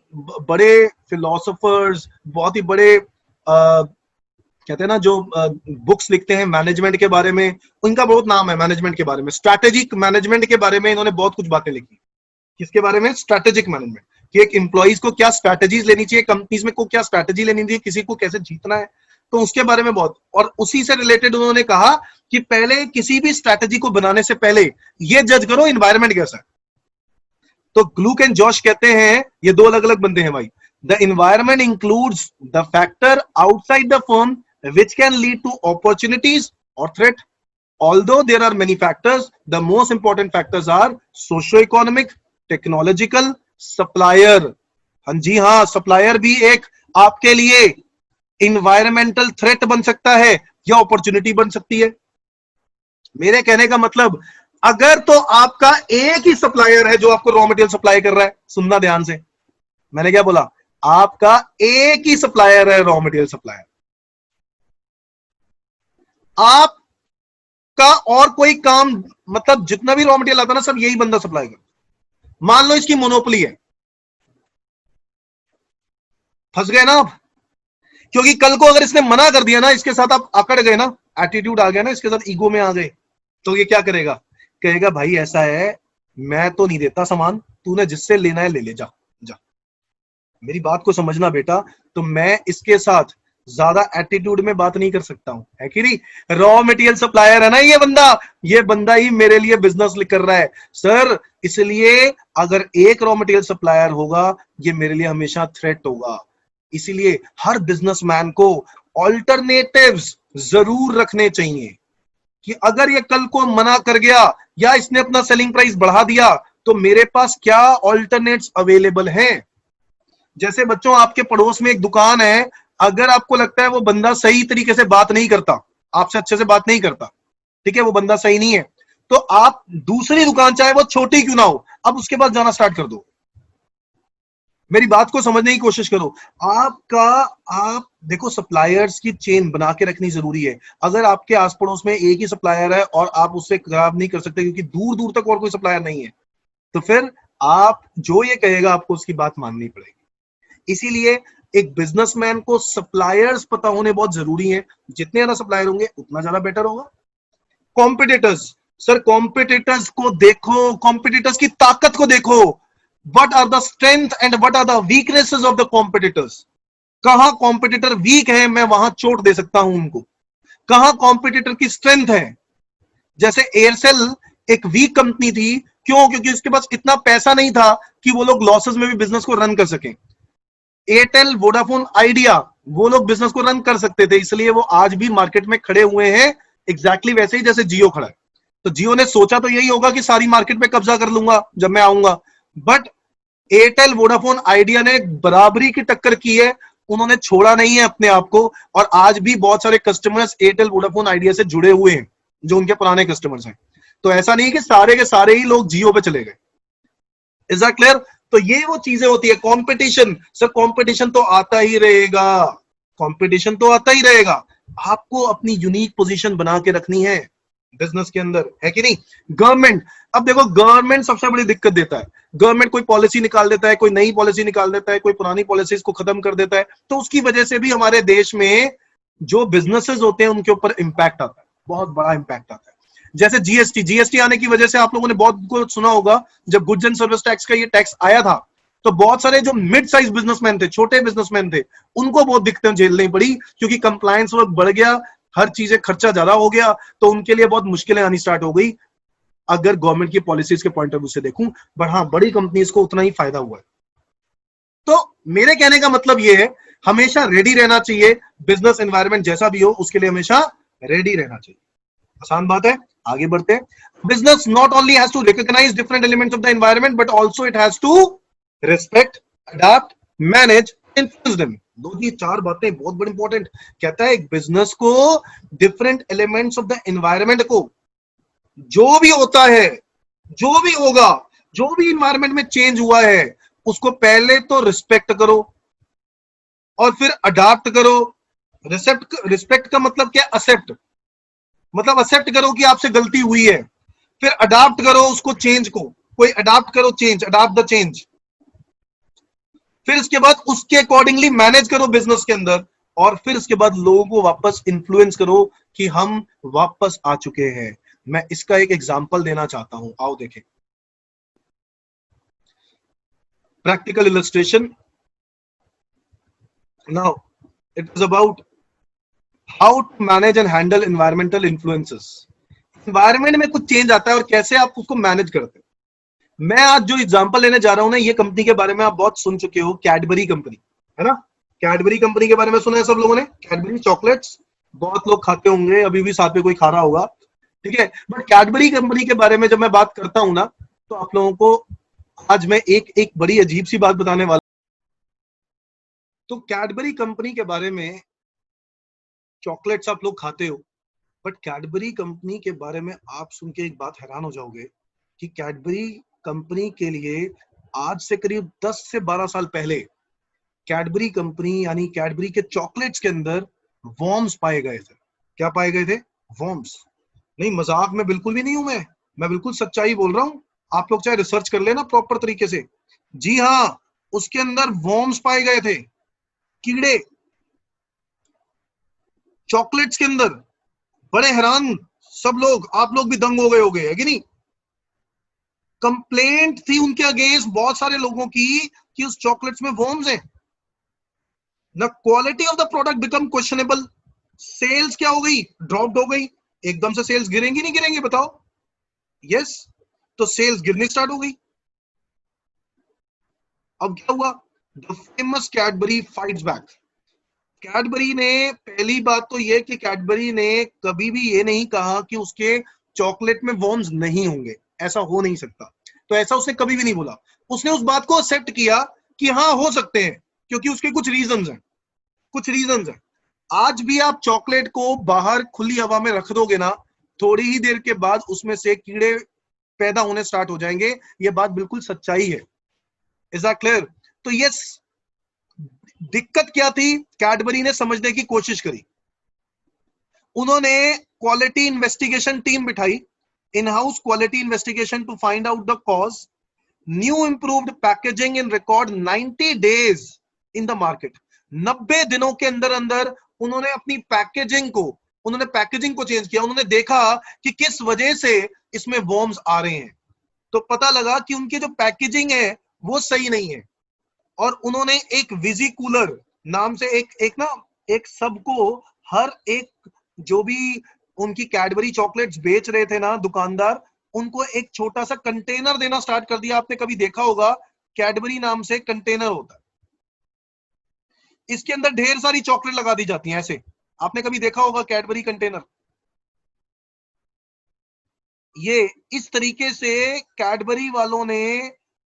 बड़े फिलोसोफर्स, बहुत ही बड़े कहते हैं ना जो बुक्स लिखते हैं मैनेजमेंट के बारे में, उनका बहुत नाम है मैनेजमेंट के बारे में। स्ट्रैटेजिक मैनेजमेंट के बारे में इन्होंने बहुत कुछ बातें लिखी। किसके बारे में, स्ट्रैटेजिक मैनेजमेंट, कि एक एम्प्लॉइज को क्या स्ट्रैटेजीज लेनी चाहिए, कंपनीज में को क्या स्ट्रैटेजी लेनी चाहिए, किसी को कैसे जीतना है, तो उसके बारे में बहुत। और उसी से रिलेटेड उन्होंने कहा कि पहले किसी भी स्ट्रैटेजी को बनाने से पहले ये जज करो एनवायरमेंट कैसा है। तो ग्लूक एंड जॉश कहते हैं, ये दो अलग अलग बंदे हैं भाई, the environment includes the factor outside the firm which can lead to opportunities or threat. Although there are many factors, the most important factors are socio-economic, technological, supplier। हाँ जी हाँ, सप्लायर भी एक आपके लिए इन्वायरमेंटल थ्रेट बन सकता है या अपॉर्चुनिटी बन सकती है। मेरे कहने का मतलब, अगर तो आपका एक ही सप्लायर है जो आपको रॉ मटेरियल सप्लाई कर रहा है, सुनना ध्यान से, मैंने क्या बोला, आपका एक ही सप्लायर है रॉ मटेरियल सप्लायर, आपका और कोई काम, मतलब जितना भी रॉ मटेरियल आता है ना, सब यही बंदा सप्लाई करता। मान लो इसकी मोनोपोली है, फंस गए ना आप, क्योंकि कल को अगर इसने मना कर दिया ना, इसके साथ आप अकड़ गए ना, एटीट्यूड आ गया ना, इसके साथ ईगो में आ गए, तो ये क्या करेगा, कहेगा भाई ऐसा है, मैं तो नहीं देता सामान, तूने जिससे लेना है ले ले, जा जा। मेरी बात को समझना बेटा, तो मैं इसके साथ ज्यादा एटीट्यूड में बात नहीं कर सकता हूं, है कि नहीं। रॉ मटेरियल सप्लायर है ना ये बंदा ही मेरे लिए बिजनेस कर रहा है सर, इसलिए अगर एक रॉ मटेरियल सप्लायर होगा, ये मेरे लिए हमेशा थ्रेट होगा। इसीलिए हर बिजनेसमैन को ऑल्टरनेटिव्स जरूर रखने चाहिए, कि अगर ये कल को मना कर गया या इसने अपना सेलिंग प्राइस बढ़ा दिया, तो मेरे पास क्या ऑल्टरनेट्स अवेलेबल हैं। जैसे बच्चों, आपके पड़ोस में एक दुकान है, अगर आपको लगता है वो बंदा सही तरीके से बात नहीं करता, आपसे अच्छे से बात नहीं करता, ठीक है, वो बंदा सही नहीं है, तो आप दूसरी दुकान, चाहे वो छोटी क्यों ना हो, अब उसके पास जाना स्टार्ट कर दो। मेरी बात को समझने की कोशिश करो। आप देखो, सप्लायर्स की चेन बना के रखनी जरूरी है। अगर आपके आस पड़ोस में एक ही सप्लायर है और आप उससे खराब नहीं कर सकते क्योंकि दूर दूर तक और कोई सप्लायर नहीं है, तो फिर आप जो ये कहेगा आपको उसकी बात माननी पड़ेगी। इसीलिए एक बिजनेसमैन को सप्लायर्स पता होने बहुत जरूरी है। जितने ज्यादा सप्लायर होंगे उतना ज्यादा बेटर होगा। कॉम्पिटिटर्स, सर कॉम्पिटिटर्स को देखो, कॉम्पिटिटर्स की ताकत को देखो। What are the strength and what are the weaknesses of the competitors. कहां कॉम्पिटिटर वीक है, मैं वहां चोट दे सकता हूं उनको। कहां कॉम्पिटिटर की स्ट्रेंथ है। जैसे एयरसेल एक वीक कंपनी थी, क्यों? क्योंकि उसके पास इतना पैसा नहीं था कि वो लोग लॉसेस में भी बिजनेस को रन कर सके। एयरटेल, वोडाफोन, आइडिया, वो लोग बिजनेस को रन कर सकते थे, इसलिए वो आज भी मार्केट में खड़े हुए हैं, एग्जैक्टली वैसे ही जैसे जियो खड़ा है। तो जियो ने सोचा तो यही होगा कि सारी मार्केट पे कब्जा कर लूंगा जब मैं आऊंगा, बट एयरटेल, वोडाफोन, आइडिया ने बराबरी की टक्कर की है, उन्होंने छोड़ा नहीं है अपने आप को, और आज भी बहुत सारे कस्टमर्स एयरटेल, वोडाफोन, आइडिया से जुड़े हुए हैं, जो उनके पुराने कस्टमर्स हैं। तो ऐसा नहीं कि सारे के सारे ही लोग जियो पे चले गए। Is that clear? तो ये वो चीजें होती है। कंपटीशन, सर कंपटीशन तो आता ही रहेगा, कंपटीशन तो आता ही रहेगा। आपको अपनी यूनिक पोजीशन बना के रखनी है बिजनेस के अंदर, है कि नहीं। गवर्नमेंट, अब देखो गवर्नमेंट सबसे बड़ी दिक्कत देता है। गवर्नमेंट कोई पॉलिसी निकाल देता है, कोई नई पॉलिसी निकाल देता है, कोई पुरानी पॉलिसीज को खत्म कर देता है, तो उसकी वजह से भी हमारे देश में जो बिजनेसेस होते हैं उनके ऊपर इंपैक्ट आता है, बहुत बड़ा इंपैक्ट आता है। जैसे जीएसटी आने की वजह से आप लोगों ने बहुत कुछ सुना होगा। जब गुड्स एंड सर्विस टैक्स का ये टैक्स आया था, तो बहुत सारे जो मिड साइज बिजनेसमैन थे, छोटे बिजनेसमैन थे, उनको बहुत दिक्कतें झेलनी पड़ी, क्योंकि कंप्लायंस वर्क बढ़ गया, हर चीजें खर्चा ज्यादा हो गया, तो उनके लिए बहुत मुश्किलें आनी स्टार्ट हो गई, अगर गवर्नमेंट की पॉलिसीज के पॉइंट ऑफ व्यू से देखूं। बट हाँ, बड़ी कंपनीज को उतना ही फायदा हुआ है। तो मेरे कहने का मतलब ये है, हमेशा रेडी रहना चाहिए। बिजनेस एनवायरनमेंट जैसा भी हो, उसके लिए हमेशा रेडी रहना चाहिए। आसान बात है, आगे बढ़ते हैं। Business not only has to recognise different elements of the environment, but also it has to respect, adopt, manage, influence them. दो ये चार बातें बहुत बड़ी इंपॉर्टेंट। कहता है एक बिजनेस को different elements of the environment को, जो भी होता है, जो भी होगा, जो भी इन्वायरमेंट में चेंज हुआ है, उसको पहले तो रिस्पेक्ट करो और फिर अडॉप्ट करो। रिस्पेक्ट का मतलब क्या? एक्सेप्ट, मतलब एक्सेप्ट करो कि आपसे गलती हुई है। फिर अडॉप्ट करो उसको, चेंज को, कोई अडॉप्ट करो चेंज, अडॉप्ट द चेंज। फिर इसके बाद उसके अकॉर्डिंगली मैनेज करो बिजनेस के अंदर, और फिर इसके बाद लोगों को वापस इन्फ्लुएंस करो कि हम वापस आ चुके हैं। मैं इसका एक एग्जांपल देना चाहता हूं, आओ देखें। Practical illustration. Now it is about how to manage and handle environmental influences. Environment में कुछ चेंज आता है और कैसे आप उसको मैनेज करते हैं। मैं आज जो एग्जांपल लेने जा रहा हूं ना, ये कंपनी के बारे में आप बहुत सुन चुके हो, कैडबरी कंपनी, है ना। कैडबरी कंपनी के बारे में सुना है सब लोगों ने। कैडबरी चॉकलेट्स बहुत लोग खाते होंगे, अभी भी साथ में कोई खा रहा होगा, ठीक है। बट कैडबरी कंपनी के बारे में जब मैं बात करता हूं ना, तो आप लोगों को आज मैं एक एक बड़ी अजीब सी बात बताने वाला। तो कैडबरी कंपनी के बारे में, चॉकलेट्स आप लोग खाते हो, बट कैडबरी कंपनी के बारे में आप सुन के एक बात हैरान हो जाओगे कि कैडबरी कंपनी के लिए आज से करीब 10 से 12 साल पहले कैडबरी कंपनी यानी कैडबरी के चॉकलेट्स के अंदर वॉर्म्स पाए गए थे। क्या पाए गए थे? वॉर्म्स। नहीं, मजाक में बिल्कुल भी नहीं हूं मैं बिल्कुल सच्चाई बोल रहा हूं। आप लोग चाहे रिसर्च कर लेना प्रॉपर तरीके से। जी हाँ, उसके अंदर वॉर्म्स पाए गए थे, कीड़े। चॉकलेट्स के अंदर बड़े हैरान सब लोग, आप लोग भी दंग हो गए होगे, है कि नहीं? कंप्लेंट थी उनके अगेंस्ट बहुत सारे लोगों की कि उस चॉकलेट्स में वॉर्म्स हैं। The quality of the product become questionable. Sales क्या हो गई? ड्रॉप्ड हो गई। एकदम से सेल्स गिरेंगी नहीं गिरेंगी बताओ? यस। तो सेल्स गिरनी स्टार्ट हो गई। अब क्या हुआ? The famous Cadbury fights back. Cadbury ने, पहली बात तो यह कि कैडबरी ने कभी भी ये नहीं कहा कि उसके चॉकलेट में वॉर्म्स नहीं होंगे, ऐसा हो नहीं सकता। तो ऐसा उसने कभी भी नहीं बोला। उसने उस बात को एक्सेप्ट किया कि हाँ हो सकते हैं, क्योंकि उसके कुछ रीजंस हैं, कुछ रीजंस हैं। आज भी आप चॉकलेट को बाहर खुली हवा में रख दोगे ना, थोड़ी ही देर के बाद उसमें से कीड़े पैदा होने स्टार्ट हो जाएंगे। ये बात बिल्कुल सच्चाई है। Is that clear? तो यस, दिक्कत क्या थी? कैडबरी ने समझने की कोशिश करी। उन्होंने क्वालिटी इन्वेस्टिगेशन टीम बिठाई, in house quality investigation to find out the cause. New improved packaging in record 90 days in the market. 90 दिनों के अंदर अंदर उन्होंने अपनी पैकेजिंग को चेंज किया। उन्होंने देखा कि किस वजह से इसमें वॉर्म्स आ रहे हैं। तो पता लगा कि उनकी जो पैकेजिंग है वो सही नहीं है। और उन्होंने एक विजी कूलर नाम से एक सबको, हर एक जो भी उनकी कैडबरी चॉकलेट्स बेच रहे थे ना दुकानदार, उनको एक छोटा सा कंटेनर देना स्टार्ट कर दिया। आपने कभी देखा होगा, कैडबरी नाम से कंटेनर होता है, इसके अंदर ढेर सारी चॉकलेट लगा दी जाती हैं ऐसे। आपने कभी देखा होगा कैडबरी कंटेनर? ये इस तरीके से कैडबरी वालों ने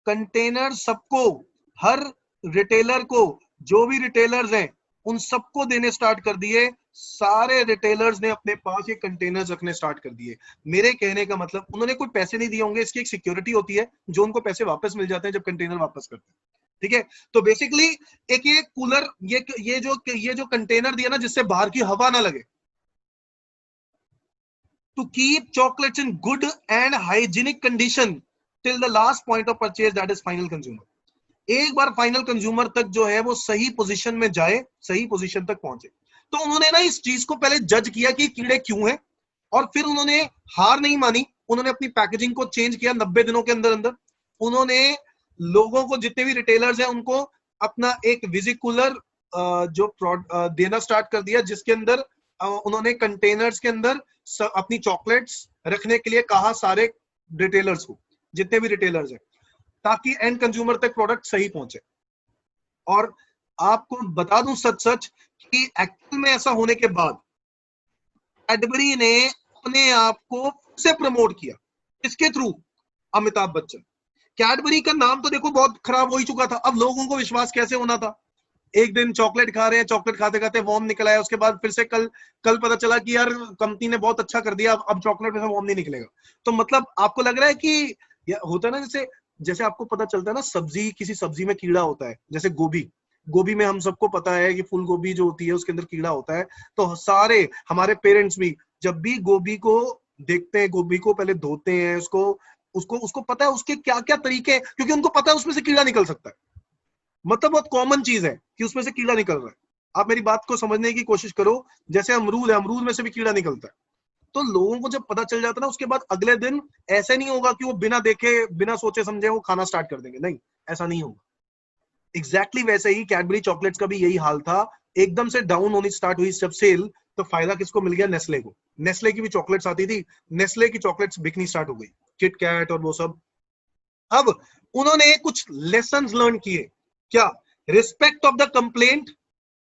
कंटेनर सबको, हर रिटेलर को, जो भी रिटेलर्स हैं उन सबको देने स्टार्ट कर दिए। सारे रिटेलर्स ने अपने पास ये कंटेनर्स रखने स्टार्ट कर दिए। मेरे कहने का मतलब, उन्होंने कोई पैसे नहीं दिए होंगे, इसकी एक सिक्योरिटी होती है जो उनको पैसे वापस मिल जाते हैं जब कंटेनर वापस करते हैं। ठीक है? तो बेसिकली एक ये कूलर, ये जो कंटेनर दिया ना जिससे बाहर की हवा ना लगे, to keep chocolates in good and hygienic condition till the last point of purchase, that is final consumer। एक बार फाइनल कंज्यूमर तक जो है वो सही पोजीशन में जाए, सही पोजीशन तक पहुंचे। तो उन्होंने ना इस चीज को पहले जज किया कि कीड़े क्यों हैं, और फिर उन्होंने हार नहीं मानी। उन्होंने अपनी पैकेजिंग को चेंज किया 90 दिनों के अंदर अंदर। उन्होंने लोगों को, जितने भी रिटेलर्स हैं उनको अपना एक विजिकुलर जो देना स्टार्ट कर दिया, जिसके अंदर उन्होंने कंटेनर्स के अंदर अपनी चॉकलेट्स रखने के लिए कहा सारे रिटेलर्स को, जितने भी रिटेलर्स हैं, ताकि एंड कंज्यूमर तक प्रोडक्ट सही पहुंचे। और आपको बता दूं सच सच कि एक्चुअल में ऐसा होने के बाद कैडबरी ने अपने आप को से प्रमोट किया। इसके थ्रू अमिताभ बच्चन। कैडबरी का नाम तो देखो बहुत खराब हो ही चुका था। अब लोगों को विश्वास कैसे होना था? एक दिन चॉकलेट खा रहे हैं, चॉकलेट खाते खाते वॉर्म निकल आया, उसके बाद फिर से कल कल पता चला कि यार कंपनी ने बहुत अच्छा कर दिया, अब चॉकलेट में से वॉर्म नहीं निकलेगा। तो मतलब आपको लग रहा है कि होता है ना, जैसे जैसे आपको पता चलता है ना, सब्जी, किसी सब्जी में कीड़ा होता है, जैसे गोभी। गोभी में हम सबको पता है कि फूल गोभी जो होती है उसके अंदर कीड़ा होता है। तो सारे हमारे पेरेंट्स भी जब भी गोभी को देखते हैं, गोभी को पहले धोते हैं, उसको उसको उसको पता है उसके क्या क्या तरीके हैं, क्योंकि उनको पता है उसमें से कीड़ा निकल सकता है। मतलब बहुत कॉमन चीज है कि उसमें से कीड़ा निकल रहा है। आप मेरी बात को समझने की कोशिश करो। जैसे अमरूद है, अमरूद में से भी कीड़ा निकलता है। तो लोगों को जब पता चल जाता है ना, उसके बाद अगले दिन ऐसे नहीं होगा कि वो बिना देखे, बिना सोचे समझे वो खाना स्टार्ट कर देंगे। नहीं, ऐसा नहीं होगा। एग्जैक्टली वैसे ही कैडबरी चॉकलेट्स का भी यही हाल था। एकदम से डाउन होनी स्टार्ट हुई जब सेल, तो फायदा किसको मिल गया? नेस्ले को। नेस्ले की भी चॉकलेट्स आती थी, नेस्ले की चॉकलेट्स बिकनी स्टार्ट हो गई, किटकैट और वो सब। अब उन्होंने कुछ लेसन लर्न किए। क्या? Respect of the complaint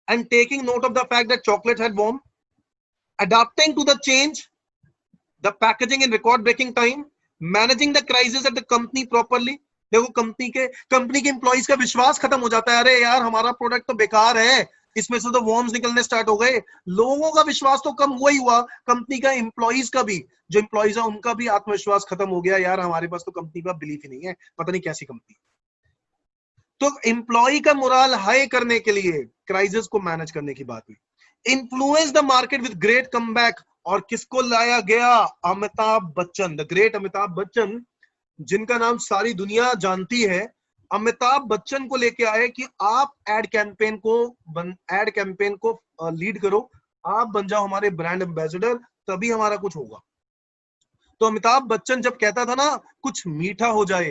and taking note of the fact that chocolate had warm, adapting to the change, the packaging in record breaking time, managing the crisis at the company properly। देखो company के employees का विश्वास खत्म हो जाता है। अरे यार हमारा प्रोडक्ट तो बेकार है, इसमें से तो वॉर्म्स निकलने स्टार्ट हो गए। लोगों का विश्वास तो कम हुआ ही हुआ, कंपनी का, एम्प्लॉइज का भी, जो एम्प्लॉइज है उनका भी आत्मविश्वास खत्म हो गया। यार हमारे पास तो कंपनी का बिलीफ ही नहीं है, पता नहीं कैसी कंपनी। तो एम्प्लॉय का मोरल हाई करने के लिए क्राइसिस को मैनेज करने की बात हुई। Influence the market with great comeback. और किसको लाया गया? अमिताभ बच्चन, द ग्रेट अमिताभ बच्चन, जिनका नाम सारी दुनिया जानती है। अमिताभ बच्चन को लेके आए कि आप एड कैंपेन को लीड करो, आप बन जाओ हमारे ब्रांड एम्बेसडर, तभी हमारा कुछ होगा। तो अमिताभ बच्चन जब कहता था ना कुछ मीठा हो जाए,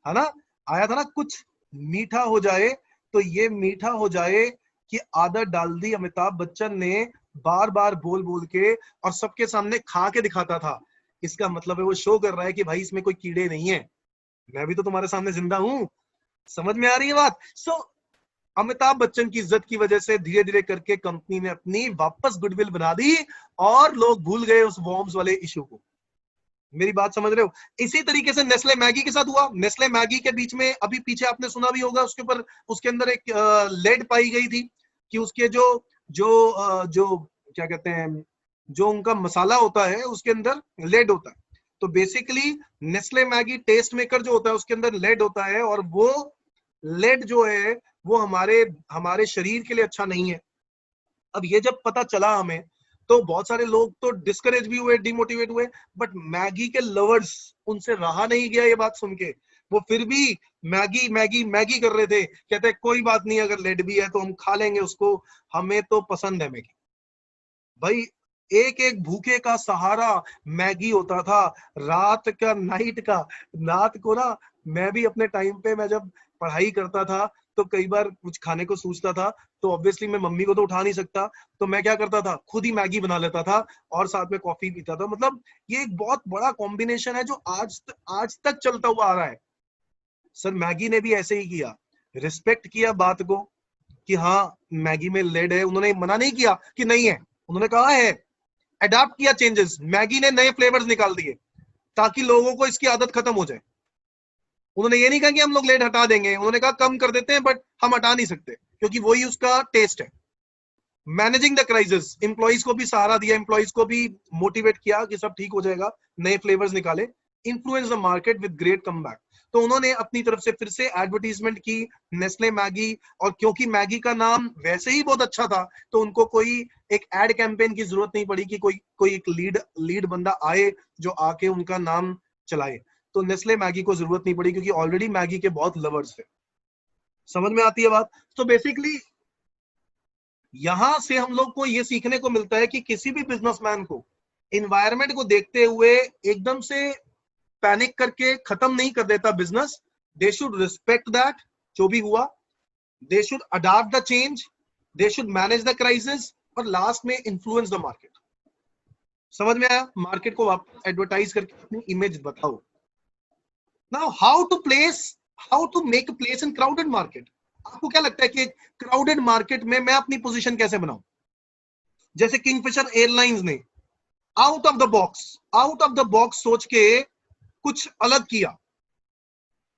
है ना, आया था ना कुछ मीठा हो जाए, तो ये मीठा हो जाए कि आदत डाल दी अमिताभ बच्चन ने बार बार बोल बोल के, और सबके सामने खा के दिखाता था। इसका मतलब है वो शो कर रहा है कि भाई इसमें कोई कीड़े नहीं है, मैं भी तो तुम्हारे सामने जिंदा हूं। समझ में आ रही है बात? अमिताभ बच्चन की इज्जत की वजह से धीरे धीरे करके कंपनी ने अपनी वापस गुडविल बना दी, और लोग भूल गए उस वॉर्म्स वाले इश्यू को। मेरी बात समझ रहे हो? इसी तरीके से नेस्ले मैगी के साथ हुआ। नेस्ले मैगी के बीच में अभी पीछे आपने सुना भी होगा, उसके ऊपर, उसके अंदर एक लेड पाई गई थी कि उसके जो जो जो क्या कहते हैं, जो उनका मसाला होता है उसके अंदर लेड होता है। तो basically Nestle Maggi test maker जो होता है उसके अंदर लेड होता है, और वो लेड जो है वो हमारे हमारे शरीर के लिए अच्छा नहीं है। अब ये जब पता चला हमें, तो बहुत सारे लोग तो डिस्करेज भी हुए, डिमोटिवेट हुए, बट मैगी के लवर्स, उनसे रहा नहीं गया ये बात सुन के। वो फिर भी मैगी मैगी मैगी कर रहे थे, कहते हैं कोई बात नहीं, अगर लेड भी है तो हम खा लेंगे उसको, हमें तो पसंद है मैगी। भाई एक एक भूखे का सहारा मैगी होता था, रात का, नाइट का। रात को ना, मैं भी अपने टाइम पे, मैं जब पढ़ाई करता था तो कई बार कुछ खाने को सोचता था, तो ऑब्वियसली मैं मम्मी को तो उठा नहीं सकता, तो मैं क्या करता था, खुद ही मैगी बना लेता था और साथ में कॉफी पीता था। मतलब ये एक बहुत बड़ा कॉम्बिनेशन है जो आज तक चलता हुआ आ रहा है। सर मैगी ने भी ऐसे ही किया, रिस्पेक्ट किया बात को कि हाँ मैगी में लेड है, उन्होंने मना नहीं किया कि नहीं है, उन्होंने कहा है, अडाप्ट किया चेंजेस, मैगी ने नए फ्लेवर्स निकाल दिए ताकि लोगों को इसकी आदत खत्म हो जाए। उन्होंने ये नहीं कहा कि हम लोग लेड हटा देंगे, उन्होंने कहा कम कर देते हैं, बट हम हटा नहीं सकते क्योंकि वही उसका टेस्ट है। मैनेजिंग द क्राइसिस, इंप्लॉइज को भी सहारा दिया, इंप्लॉइज को भी मोटिवेट किया कि सब ठीक हो जाएगा, नए फ्लेवर्स निकाले। Influence the market with great comeback, तो उन्होंने अपनी तरफ से फिर से एडवर्टीजमेंट की नेस्ले मैगी, और क्योंकि मैगी का नाम वैसे ही बहुत अच्छा था, तो उनको कोई एक एड कैंपेन की जरूरत नहीं पड़ी कि कोई कोई एक लीड बंदा आए जो आके उनका नाम चलाए। तो नेस्ले मैगी को जरूरत नहीं पड़ी क्योंकि ऑलरेडी मैगी के बहुत लवर्स थे। समझ में आती है बात? तो बेसिकली यहां से हम लोग को ये सीखने को मिलता है कि किसी भी बिजनेसमैन को इन्वायरमेंट को देखते हुए एकदम से पैनिक करके खत्म नहीं कर देता business. They should respect that, जो भी हुआ, they should adapt the change, they should manage the crisis, और लास्ट में इन्फ्लुएंस द मार्केट। समझ में आया? मार्केट को आप एडवर्टाइज करके अपनी इमेज बताओ। Now how to make place in crowded market. आपको क्या लगता है कि क्राउडेड मार्केट में मैं अपनी पोजीशन कैसे बनाऊं? जैसे किंगफिशर एयरलाइंस ने आउट ऑफ द बॉक्स सोच के कुछ अलग किया।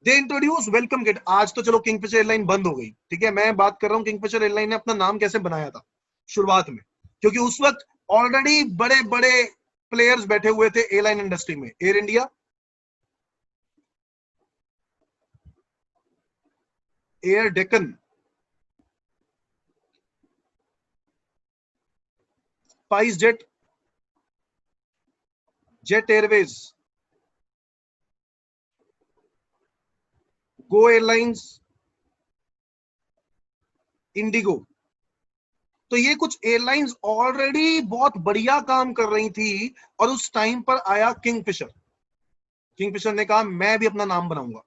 They introduce welcome kit. आज तो चलो किंगफिशर एयरलाइन बंद हो गई, ठीक है, मैं बात कर रहा हूं किंगफिशर एयरलाइन ने अपना नाम कैसे बनाया था शुरुआत में, क्योंकि उस वक्त ऑलरेडी बड़े बड़े प्लेयर्स बैठे हुए थे एयरलाइन इंडस्ट्री में। Air India, Air Deccan, Spice Jet, Jet Airways, Go Airlines, IndiGo. तो ये कुछ एयरलाइंस ऑलरेडी बहुत बढ़िया काम कर रही थी, और उस टाइम पर आया किंगफिशर। किंगफिशर ने कहा मैं भी अपना नाम बनाऊंगा।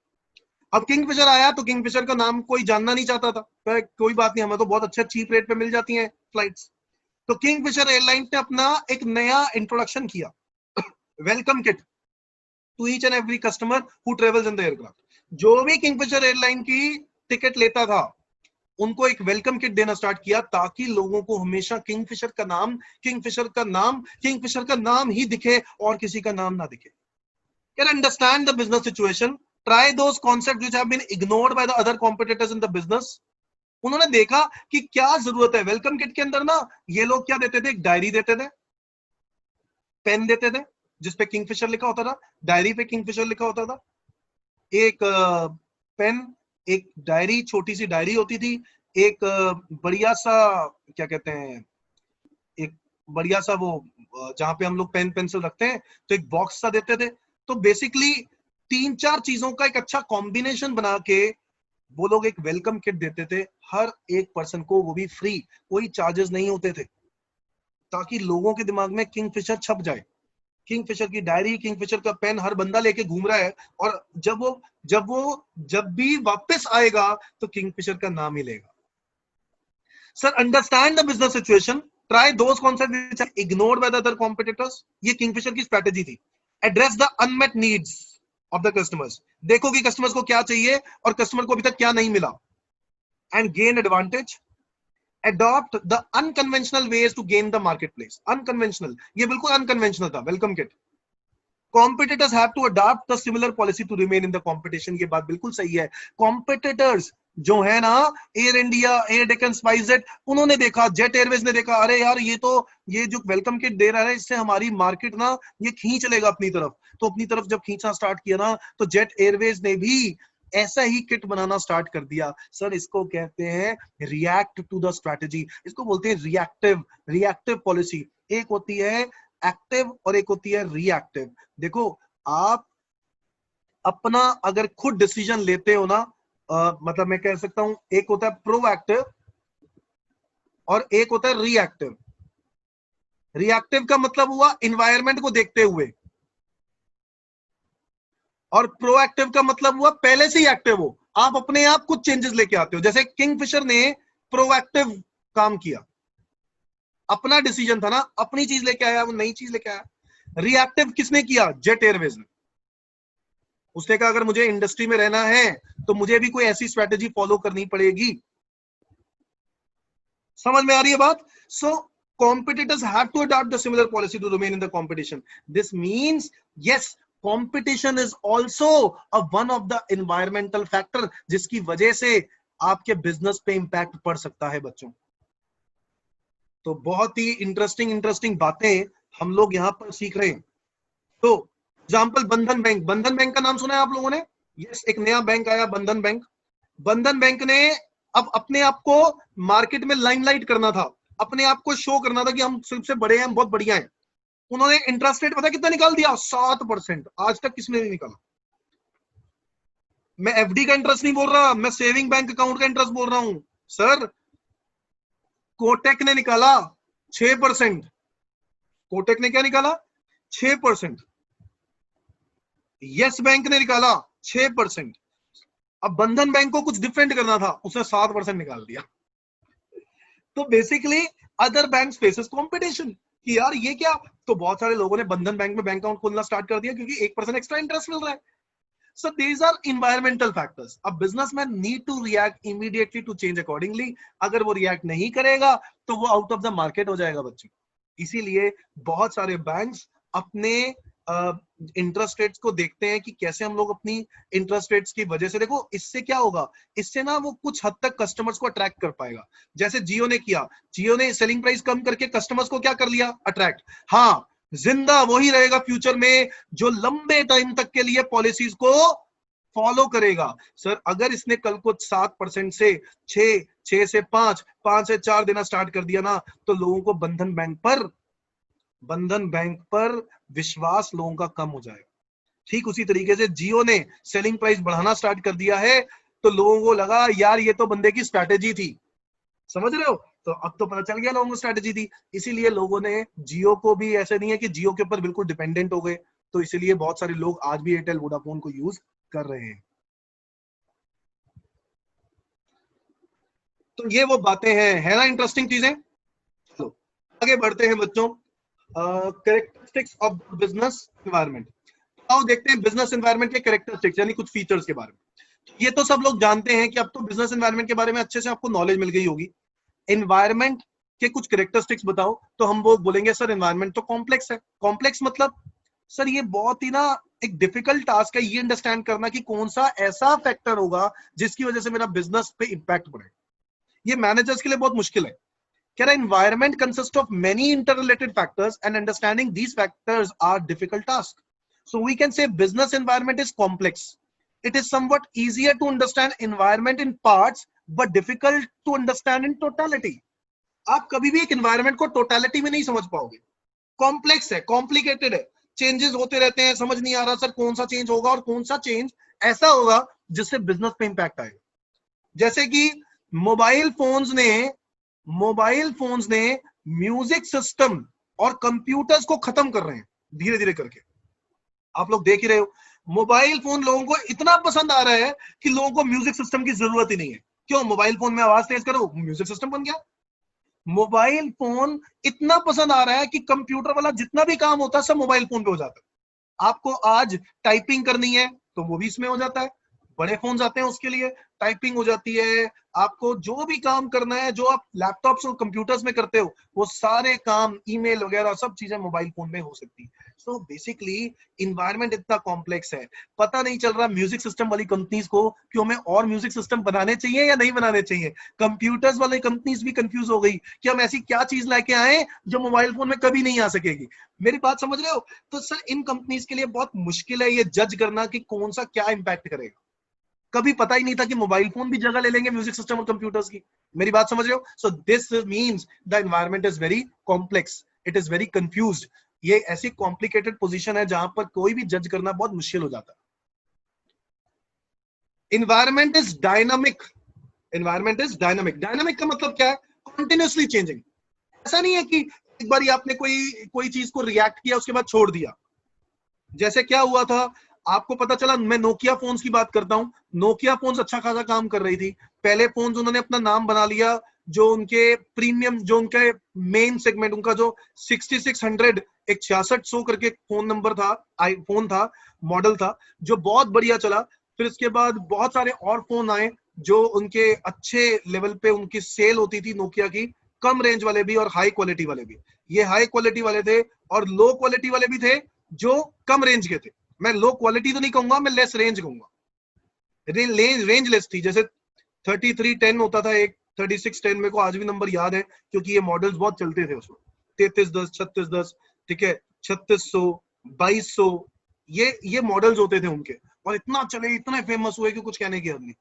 अब किंगफिशर आया तो किंगफिशर का नाम कोई जानना नहीं चाहता था, तो कोई बात नहीं, हमें तो बहुत अच्छे चीप रेट पे मिल जाती हैं फ्लाइट्स। तो किंगफिशर एयरलाइंस ने अपना एक नया इंट्रोडक्शन किया, welcome kit to each and every customer who travels in the aircraft. जो भी किंगफिशर एयरलाइन की टिकट लेता था उनको एक वेलकम किट देना स्टार्ट किया, ताकि लोगों को हमेशा किंगफिशर का नाम ही दिखे और किसी का नाम ना दिखे। Can understand the business situation, try those concepts which have been ignored by the other competitors in the business। उन्होंने देखा कि क्या जरूरत है। वेलकम किट के अंदर ना ये लोग क्या देते थे, एक डायरी देते थे, पेन देते थे जिसपे किंगफिशर लिखा होता था, डायरी पे किंगफिशर लिखा होता था, एक पेन, एक डायरी, छोटी सी डायरी होती थी, एक बढ़िया सा, क्या कहते हैं, एक बढ़िया सा वो जहां पे हम लोग पेन पेंसिल रखते हैं, तो एक बॉक्स सा देते थे। तो बेसिकली तीन चार चीजों का एक अच्छा कॉम्बिनेशन बना के वो लोग एक वेलकम किट देते थे हर एक पर्सन को, वो भी फ्री, कोई चार्जेस नहीं होते थे। ताकि लोगों के दिमाग में किंगफिशर छप जाए। किंगफिशर की डायरी, किंगफिशर का पेन हर बंदा लेके घूम रहा है, और जब भी वापस आएगा तो किंगफिशर का नाम ही लेगा। Sir, understand the business situation, try those concept which are ignored by the other competitors. ये किंगफिशर की स्ट्रेटेजी थी। Address the unmet needs of the customers, देखो कि कस्टमर्स को क्या चाहिए और कस्टमर को अभी तक क्या नहीं मिला, and gain advantage. Adopt the unconventional ways to gain the market place. Unconventional, ये बिल्कुल अनकन्वेंशनल था। Welcome kit. Competitors have to adopt the similar policy to remain in the competition। ये बात बिल्कुल सही है। Competitors जो है ना, air India, Air Deccan, SpiceJet, उन्होंने देखा, जेट एयरवेज ने देखा, अरे यार ये जो वेलकम किट दे रहा है, इससे हमारी मार्केट ना ये खींच लेगा अपनी तरफ। तो अपनी तरफ जब खींचना स्टार्ट किया ना, तो जेट एयरवेज ने भी ऐसा ही किट बनाना स्टार्ट कर दिया। सर, इसको कहते हैं रिएक्ट टू द स्ट्रैटेजी, इसको बोलते हैं रिएक्टिव पॉलिसी। एक होती है एक्टिव और एक होती है रिएक्टिव। देखो, आप अपना अगर खुद डिसीजन लेते हो ना, मतलब मैं कह सकता हूं, एक होता है प्रोएक्टिव और एक होता है रिएक्टिव। रिएक्टिव का मतलब हुआ इन्वायरमेंट को देखते हुए, और प्रोएक्टिव का मतलब हुआ पहले से ही एक्टिव हो, आप अपने आप कुछ चेंजेस लेके आते हो। जैसे किंगफिशर ने प्रोएक्टिव काम किया, अपना डिसीजन था ना, अपनी चीज लेके आया, वो नई चीज लेके आया। रिएक्टिव किसने किया? जेट एयरवेज ने। उसने कहा अगर मुझे इंडस्ट्री में रहना है तो मुझे भी कोई ऐसी स्ट्रेटेजी फॉलो करनी पड़ेगी। समझ में आ रही है बात? सो competitors have to adopt the similar policy to remain in the competition. This means yes, competition is also one of the environmental factor जिसकी वजह से आपके बिजनेस पे इंपैक्ट पड़ सकता है बच्चों। तो बहुत ही इंटरेस्टिंग बातें हम लोग यहां पर सीख रहे हैं। तो एग्जाम्पल, बंधन बैंक। बंधन बैंक का नाम सुना है आप लोगों ने? यस, एक नया बैंक आया, बंधन बैंक। बंधन बैंक ने अब अपने आप को मार्केट में लाइमलाइट करना था, अपने आप को शो करना था कि हम सबसे बड़े हैं, बहुत बढ़िया हैं। उन्होंने इंटरेस्ट रेट पता कितना निकाल दिया? 7%। आज तक किसने नहीं निकाला। मैं एफडी का इंटरेस्ट नहीं बोल रहा, मैं सेविंग बैंक अकाउंट का इंटरेस्ट बोल रहा हूं। सर, कोटेक ने निकाला 6%। कोटेक ने क्या निकाला? 6%। यस बैंक ने निकाला 6%। अब बंधन बैंक को कुछ डिफरेंट करना था, उसने 7% निकाल दिया। तो basically other bank faces competition कि यार ये क्या। तो बहुत सारे लोगों ने बंधन बैंक में बैंक अकाउंट खोलना स्टार्ट कर दिया क्योंकि 1% एक्स्ट्रा इंटरेस्ट मिल रहा है। So these are environmental factors. A businessman need to react immediately to change accordingly. अगर वो react नहीं करेगा तो वो out of the market हो जाएगा बच्चों। इसीलिए बहुत सारे बैंक्स अपने इंटरेस्ट रेट्स को देखते हैं कि कैसे हम लोग अपनी इंटरेस्ट रेट्स की वजह से, देखो इससे क्या होगा, इससे ना वो कुछ हद तक कस्टमर्स को अट्रैक्ट कर पाएगा। जैसे जियो ने किया, जियो ने सेलिंग प्राइस कम करके कस्टमर्स को क्या कर लिया? अट्रैक्ट। हाँ, जिंदा वही रहेगा फ्यूचर में जो लंबे टाइम तक के लिए पॉलिसीज को फॉलो करेगा। सर, अगर इसने कल को 7% से 6, 6 से 5, 5 से 4 देना स्टार्ट कर दिया ना, तो लोगों को बंधन बैंक पर विश्वास लोगों का कम हो जाएगा। ठीक उसी तरीके से जियो ने सेलिंग प्राइस बढ़ाना स्टार्ट कर दिया है, तो लोगों को लगा यार ये तो बंदे की स्ट्रैटेजी थी। समझ रहे हो? तो अब तो पता चल गया लोगों को स्ट्रैटेजी थी। इसीलिए लोगों ने जियो को भी, ऐसे नहीं है कि जियो के ऊपर बिल्कुल डिपेंडेंट हो गए, तो इसीलिए बहुत सारे लोग आज भी एयरटेल वोडाफोन को यूज कर रहे हैं। तो ये वो बातें हैं, है ना इंटरेस्टिंग चीजें। चलो आगे बढ़ते हैं बच्चों। Characteristics of business environment. आओ देखते हैं बिजनेस एनवायरनमेंट के कैरेक्टरिस्टिक्स, यानी कुछ फीचर्स के बारे में। ये तो सब लोग जानते हैं कि अब तो बिजनेस एनवायरनमेंट के बारे में अच्छे से आपको नॉलेज मिल गई होगी। एनवायरनमेंट के कुछ कैरेक्टरिस्टिक्स बताओ, तो हम वो बोलेंगे सर एनवायरनमेंट तो कॉम्प्लेक्स है। कॉम्प्लेक्स मतलब सर ये बहुत ही ना एक डिफिकल्ट टास्क है ये अंडरस्टैंड करना कि कौन सा ऐसा फैक्टर होगा जिसकी वजह से मेरा बिजनेस पे इंपैक्ट पड़े। ये मैनेजर्स के लिए बहुत मुश्किल है। कह रहा environment consist of many interrelated factors and understanding these factors are difficult task. So we can say business environment is complex. It is somewhat easier to understand environment in parts but difficult to understand in totality. आप कभी भी एक environment को totality में नहीं समझ पाओगे। Complex है, कॉम्प्लिकेटेड है, चेंजेस होते रहते हैं, समझ नहीं आ रहा सर कौन सा चेंज होगा और कौन सा चेंज ऐसा होगा जिससे बिजनेस पे इंपैक्ट आएगा। जैसे कि मोबाइल फोन्स ने म्यूजिक सिस्टम और कंप्यूटर्स को खत्म कर रहे हैं धीरे धीरे करके। आप लोग देख ही रहे हो, मोबाइल फोन लोगों को इतना पसंद आ रहा है कि लोगों को म्यूजिक सिस्टम की जरूरत ही नहीं है। क्यों? मोबाइल फोन में आवाज तेज करो, म्यूजिक सिस्टम बन गया। मोबाइल फोन इतना पसंद आ रहा है कि कंप्यूटर वाला जितना भी काम होता है सब मोबाइल फोन पे हो जाता है। आपको आज टाइपिंग करनी है तो वो भी इसमें हो जाता है, बड़े फोन आते हैं उसके लिए टाइपिंग हो जाती है। आपको जो भी काम करना है जो आप लैपटॉप्स और कंप्यूटर्स में करते हो वो सारे काम, ईमेल वगैरह सब चीजें मोबाइल फोन में हो सकती है। सो बेसिकली इन्वायरमेंट इतना कॉम्प्लेक्स है, पता नहीं चल रहा म्यूजिक सिस्टम वाली कंपनीज को कि हमें और म्यूजिक सिस्टम बनाने चाहिए या नहीं बनाने चाहिए। कंप्यूटर्स वाली कंपनीज भी कंफ्यूज हो गई कि हम ऐसी क्या चीज लेके आए जो मोबाइल फोन में कभी नहीं आ सकेगी। मेरी बात समझ रहे हो? तो सर इन कंपनीज के लिए बहुत मुश्किल है ये जज करना कि कौन सा क्या इंपैक्ट करेगा। कभी पता ही नहीं था कि मोबाइल फोन भी जगह ले लेंगे म्यूजिक सिस्टम और कंप्यूटर्स की। मेरी बात समझ रहे हो? So this means the environment is very complex, it is very confused. ये ऐसी कॉम्प्लिकेटेड पोजीशन है जहां पर कोई भी जज करना बहुत मुश्किल हो जाता है। Environment is dynamic, environment is dynamic. Dynamic का मतलब क्या है? Continuously changing. ऐसा नहीं है कि एक बार आपने कोई कोई चीज को रिएक्ट किया उसके बाद छोड़ दिया। जैसे क्या हुआ था, आपको पता चला, मैं नोकिया फोन्स की बात करता हूं। नोकिया फोन्स अच्छा खासा काम कर रही थी। पहले फोन्स उन्होंने अपना नाम बना लिया, जो उनके प्रीमियम, जो उनके मेन सेगमेंट, उनका जो 6600 एक 6600 करके फोन नंबर था, आईफोन था, मॉडल था, जो बहुत बढ़िया चला। फिर इसके बाद बहुत सारे और फोन आए जो उनके अच्छे लेवल पे उनकी सेल होती थी नोकिया की, कम रेंज वाले भी और हाई क्वालिटी वाले भी। ये हाई क्वालिटी वाले थे और लो क्वालिटी वाले भी थे जो कम रेंज के थे। मैं लो क्वालिटी तो नहीं कहूंगा, मैं लेस रेंज कहूंगा। रेंज लेस थी। जैसे 3310 होता था एक, 3610 मेरे को आज भी नंबर याद है क्योंकि ये मॉडल्स बहुत चलते थे उसमें। 3310, 3610, ठीक है, 3600, 2200, ये मॉडल्स होते थे उनके, और इतना चले, इतने फेमस हुए कि कुछ कहने की हद नहीं।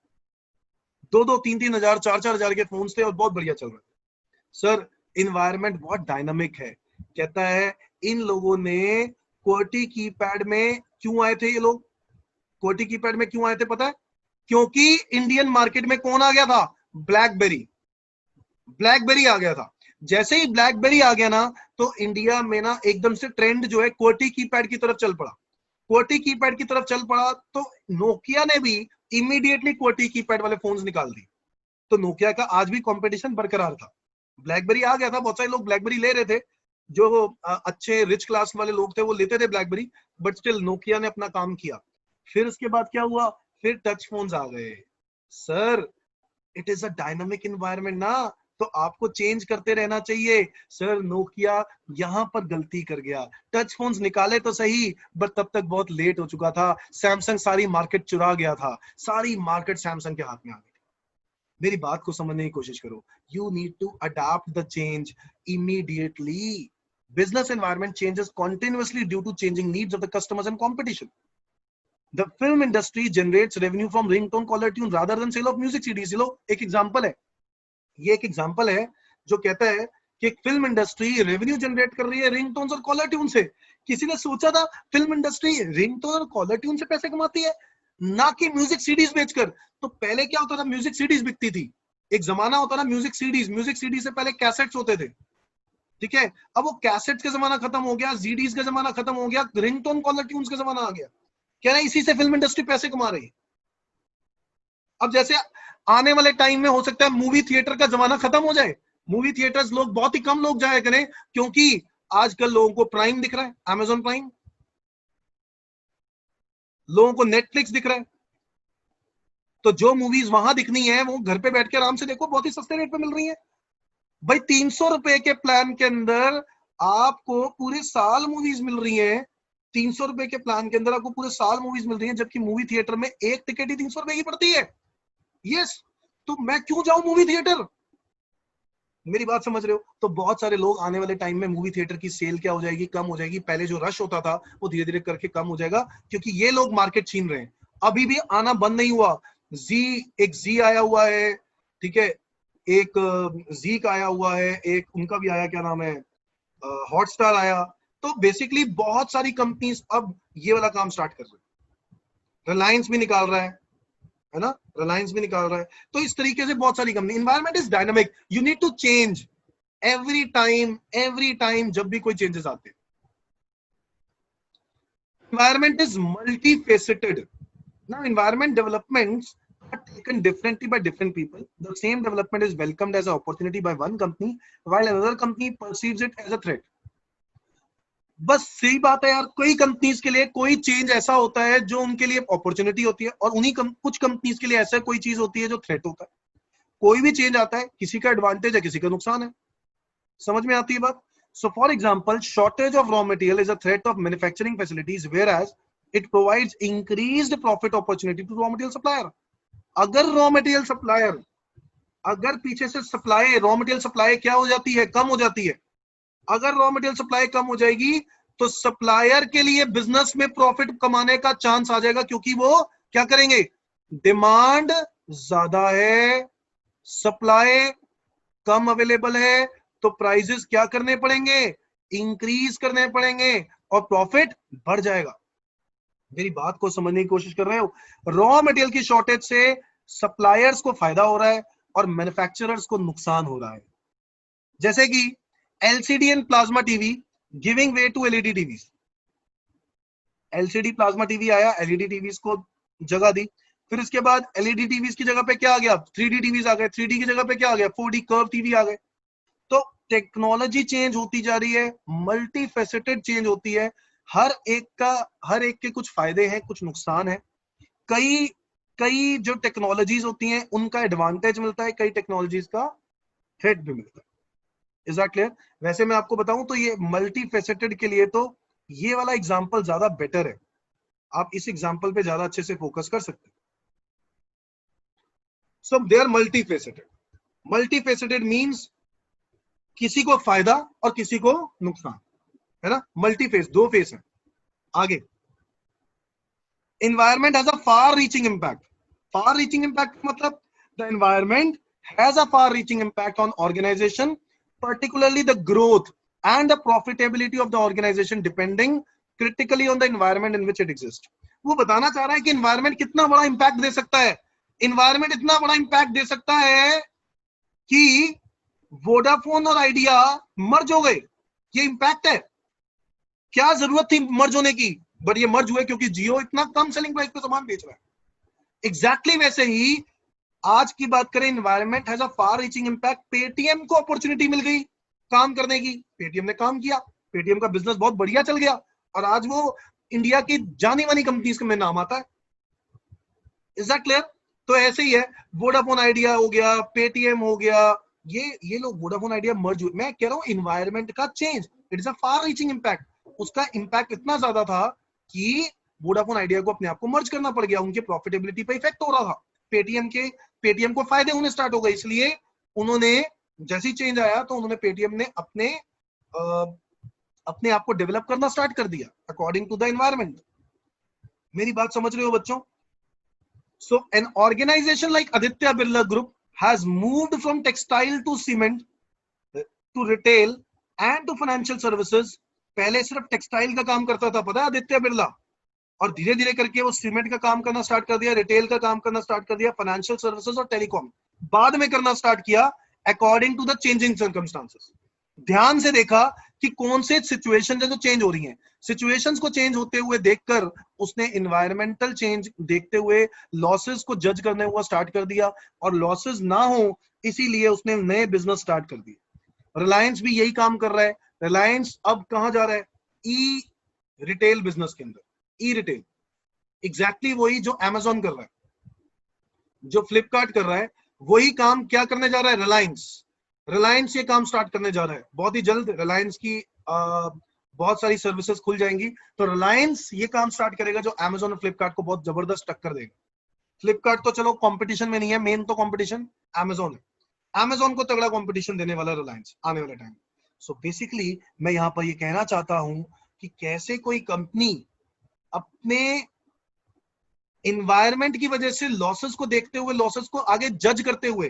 2-3 हजार, 4-4 हजार के फोन थे और बहुत बढ़िया चल रहे थे। सर इन्वायरमेंट बहुत डायनामिक है। कहता है इन लोगों ने क्वार्टी कीपैड में क्यों आए थे, ये लोग क्वार्टी कीपैड में क्यों आए थे पता है? क्योंकि इंडियन मार्केट में कौन आ गया था? ब्लैकबेरी। ब्लैकबेरी आ गया था। जैसे ही ब्लैकबेरी आ गया ना, तो इंडिया में ना एकदम से ट्रेंड जो है क्वार्टी कीपैड की तरफ चल पड़ा। क्वार्टी कीपैड की तरफ चल पड़ा तो नोकिया ने भी इमीडिएटली क्वार्टी कीपैड वाले फोन्स निकाल दिए। तो नोकिया का आज भी कंपटीशन बरकरार था। ब्लैकबेरी आ गया था, बहुत सारे लोग ब्लैकबेरी ले रहे थे, जो अच्छे रिच क्लास वाले लोग थे वो लेते थे ब्लैकबेरी, बट स्टिल नोकिया ने अपना काम किया। फिर उसके बाद क्या हुआ? फिर टच फोन्स आ गए। Sir it is a dynamic environment ना, तो आपको चेंज करते रहना चाहिए। सर नोकिया यहां पर गलती कर गया, टच फोन्स निकाले तो सही, बट तब तक बहुत लेट हो चुका था। सैमसंग सारी मार्केट चुरा गया था, सारी मार्केट सैमसंग के हाथ में आ गई। मेरी बात को समझने की कोशिश करो। You need to adapt the change immediately. Business environment changes continuously due to changing needs of the customers and competition. The film industry generates revenue from ringtone, caller tune rather than sale of music CDs. लो एक example है, ये एक example है जो कहता है कि एक फिल्म इंडस्ट्री रेवेन्यू जनरेट कर रही है रिंगटोन्स और कॉलर ट्यून से। किसी ने सोचा था फिल्म इंडस्ट्री रिंगटोन और कॉलर ट्यून से पैसे कमाती है, ना कि म्यूजिक सीडीज बेचकर? तो पहले क्या होता था? म्यूजिक सीडीज बिकती थी। एक जमाना होता था म्यूजिक सीडीज, म्यूजिक सीडी से पहले कैसेट्स होते थे, ठीक है। अब वो कैसेट्स का जमाना खत्म हो गया, सीडीज का जमाना खत्म हो गया, रिंगटोन कॉलर ट्यून्स का जमाना आ गया। क्या ना, इसी से फिल्म इंडस्ट्री पैसे कमा रही है। अब जैसे आने वाले टाइम में हो सकता है मूवी थिएटर का जमाना खत्म हो जाए, मूवी थिएटर्स लोग बहुत ही कम लोग जाया करें, क्योंकि आजकल लोगों को प्राइम दिख रहा है, अमेजॉन प्राइम, लोगों को नेटफ्लिक्स दिख रहा है। तो जो मूवीज वहां दिखनी है वो घर पे बैठ के आराम से देखो, बहुत ही सस्ते रेट पे मिल रही है। भाई 300 रुपए के प्लान के अंदर आपको पूरे साल मूवीज मिल रही है। 300 रुपए के प्लान के अंदर आपको पूरे साल मूवीज मिल रही है, जबकि मूवी थिएटर में एक टिकट ही 300 रुपए की पड़ती है। यस, तो मैं क्यों जाऊं मूवी थिएटर? मेरी बात समझ रहे हो? तो बहुत सारे लोग आने वाले टाइम में मूवी थिएटर की सेल क्या हो जाएगी? कम हो जाएगी। पहले जो रश होता था वो धीरे धीरे करके कम हो जाएगा, क्योंकि ये लोग मार्केट छीन रहे हैं। अभी भी आना बंद नहीं हुआ। एक जी आया हुआ है, ठीक है, एक जी का आया हुआ है, एक उनका भी आया, क्या नाम है, हॉटस्टार आया। तो बेसिकली बहुत सारी कंपनीज अब ये वाला काम स्टार्ट कर रही है। रिलायंस भी निकाल रहा है ना, रिलायंस भी निकाल रहा है। तो इस तरीके से बहुत सारी company, environment is dynamic, you need to change. Every time जब भी कोई चेंजेस आते हैं. Environment is multifaceted. Now, environment developments are taken differently by different people. The same development is welcomed as an opportunity by one company, while another company perceives it as a threat. बस सही बात है यार, कई companies के लिए कोई change ऐसा होता है जो उनके लिए अपॉर्चुनिटी होती है, और कुछ कंपनीज के लिए ऐसा कोई चीज होती है जो थ्रेट होता है. कोई भी चेंज आता है, किसी का एडवांटेज है, किसी का नुकसान है. समझ में आती है बात? So for example, shortage of raw material is a threat of manufacturing facilities, whereas it provides increased profit opportunity to raw material supplier. अगर raw material supplier, अगर पीछे से सप्लाई, रॉ मटेरियल सप्लाई क्या हो जाती है, कम हो जाती है. अगर रॉ मटेरियल सप्लाई कम हो जाएगी तो सप्लायर के लिए बिजनेस में प्रॉफिट कमाने का चांस आ जाएगा, क्योंकि वो क्या करेंगे, डिमांड ज्यादा है, सप्लाई कम अवेलेबल है, तो प्राइसेस क्या करने पड़ेंगे, इंक्रीज करने पड़ेंगे, और प्रॉफिट बढ़ जाएगा. मेरी बात को समझने की कोशिश कर रहे हो? रॉ मटेरियल की शॉर्टेज से सप्लायर्स को फायदा हो रहा है और मैन्युफैक्चरर्स को नुकसान हो रहा है. जैसे कि LCD and plasma TV giving way to LED TV. LCD plasma TV आया, एलईडी टीवीज को जगह दी. फिर इसके बाद एलईडी टीवीज की जगह पे क्या आ गया, 3D टीवीज आ गए. 3D की जगह पे क्या आ गया, 4D कर्व टीवी आ गए. तो टेक्नोलॉजी चेंज होती जा रही है, मल्टी फेसेटेड चेंज होती है. हर एक के कुछ फायदे हैं, कुछ नुकसान है. कई कई जो टेक्नोलॉजीज होती हैं उनका एडवांटेज मिलता है, कई टेक्नोलॉजीज का थ्रेट भी मिलता है. Is that clear? वैसे मैं आपको बताऊं तो ये मल्टी फेसेटेड के लिए तो ये वाला एग्जांपल ज्यादा बेटर है. आप इस एग्जांपल पे ज्यादा अच्छे से फोकस कर सकते हैं. So they are multi faceted. Multi faceted means किसी को फायदा और किसी को नुकसान, है ना. मल्टी फेस, दो फेस है. आगे, environment has a far reaching impact. Far reaching impact मतलब the environment has a far reaching impact on organization, particularly the growth and the profitability of the organization depending critically on the environment in which it exists. वो बताना चाह रहा है कि environment कितना बड़ा impact दे सकता है. environment इतना बड़ा impact दे सकता है कि वोडाफोन और आइडिया मर्ज हो गए. ये इम्पैक्ट है. क्या जरूरत थी मर्ज होने की, बट ये मर्ज हुए क्योंकि जियो इतना कम सेलिंग प्राइस पे सामान बेच रहा है. एग्जैक्टली वैसे ही आज की बात करें, environment has a far reaching impact. Paytm को अपॉर्चुनिटी मिल गई काम करने की, पेटीएम ने काम किया, पेटीएम का बिजनेस बहुत बढ़िया चल गया, और आज वो इंडिया की जानी मानी कंपनीज में नाम आता है. Is that clear? तो ऐसे ही है, वोडाफोन आइडिया हो गया, पेटीएम हो गया, ये लोग वोडाफोन आइडिया मर्ज हुए. मैं कह रहा हूं एनवायरनमेंट का change, it is a far reaching impact. उसका इम्पैक्ट इतना ज्यादा था कि वोडाफोन आइडिया को अपने आप को मर्ज करना पड़ गया. उनके प्रॉफिटेबिलिटी पे इफेक्ट हो रहा था. पेटीएम को फायदे होने स्टार्ट हो गए, इसलिए उन्होंने जैसी चेंज आया तो उन्होंने पेटीएम ने अपने आप को डेवलप करना स्टार्ट कर दिया अकॉर्डिंग टू द एनवायरनमेंट. मेरी बात समझ रहे हो बच्चों? So an organization like Aditya Birla Group has moved from textile to cement to retail and to financial services. पहले सिर्फ टेक्सटाइल का काम करता था, पता है, आदित्य बिरला, और धीरे धीरे करके वो सीमेंट का काम करना स्टार्ट कर दिया, रिटेल का काम करना स्टार्ट कर दिया, फाइनेंशियल सर्विसेज और टेलीकॉम बाद में करना स्टार्ट किया according to the changing circumstances. ध्यान से देखा कि कौन से सिचुएशन है जो चेंज हो रही हैं. सिचुएशंस को चेंज होते हुए देखकर उसने एनवायरमेंटल चेंज देखते हुए लॉसेस को जज करने हुआ स्टार्ट कर दिया, और लॉसेस ना हो इसीलिए उसने नए बिजनेस स्टार्ट कर दिए. रिलायंस भी यही काम कर रहा है. रिलायंस अब कहां जा रहा है, ई रिटेल बिजनेस के अंदर. ई रिटेल एग्जैक्टली वही जो अमेजोन कर रहा है, जो फ्लिपकार्ट कर रहा है, वही काम क्या करने जा रहा है, रिलायंस ये काम स्टार्ट करने जा रहा है. बहुत ही जल्द रिलायंस की बहुत सारी सर्विसेज खुल जाएंगी, तो रिलायंस ये काम स्टार्ट करेगा जो अमेजोन और फ्लिपकार्ट को बहुत जबरदस्त टक्कर देगा. फ्लिपकार्ट तो चलो कंपटीशन में नहीं है, मेन तो कंपटीशन अमेजोन है. अमेजोन को तगड़ा कंपटीशन देने वाला रिलायंस आने वाले टाइम. सो बेसिकली मैं यहां पर ये कहना चाहता हूं कि कैसे कोई कंपनी अपने एनवायरनमेंट की वजह से लॉसेस को देखते हुए, लॉसेस को आगे जज करते हुए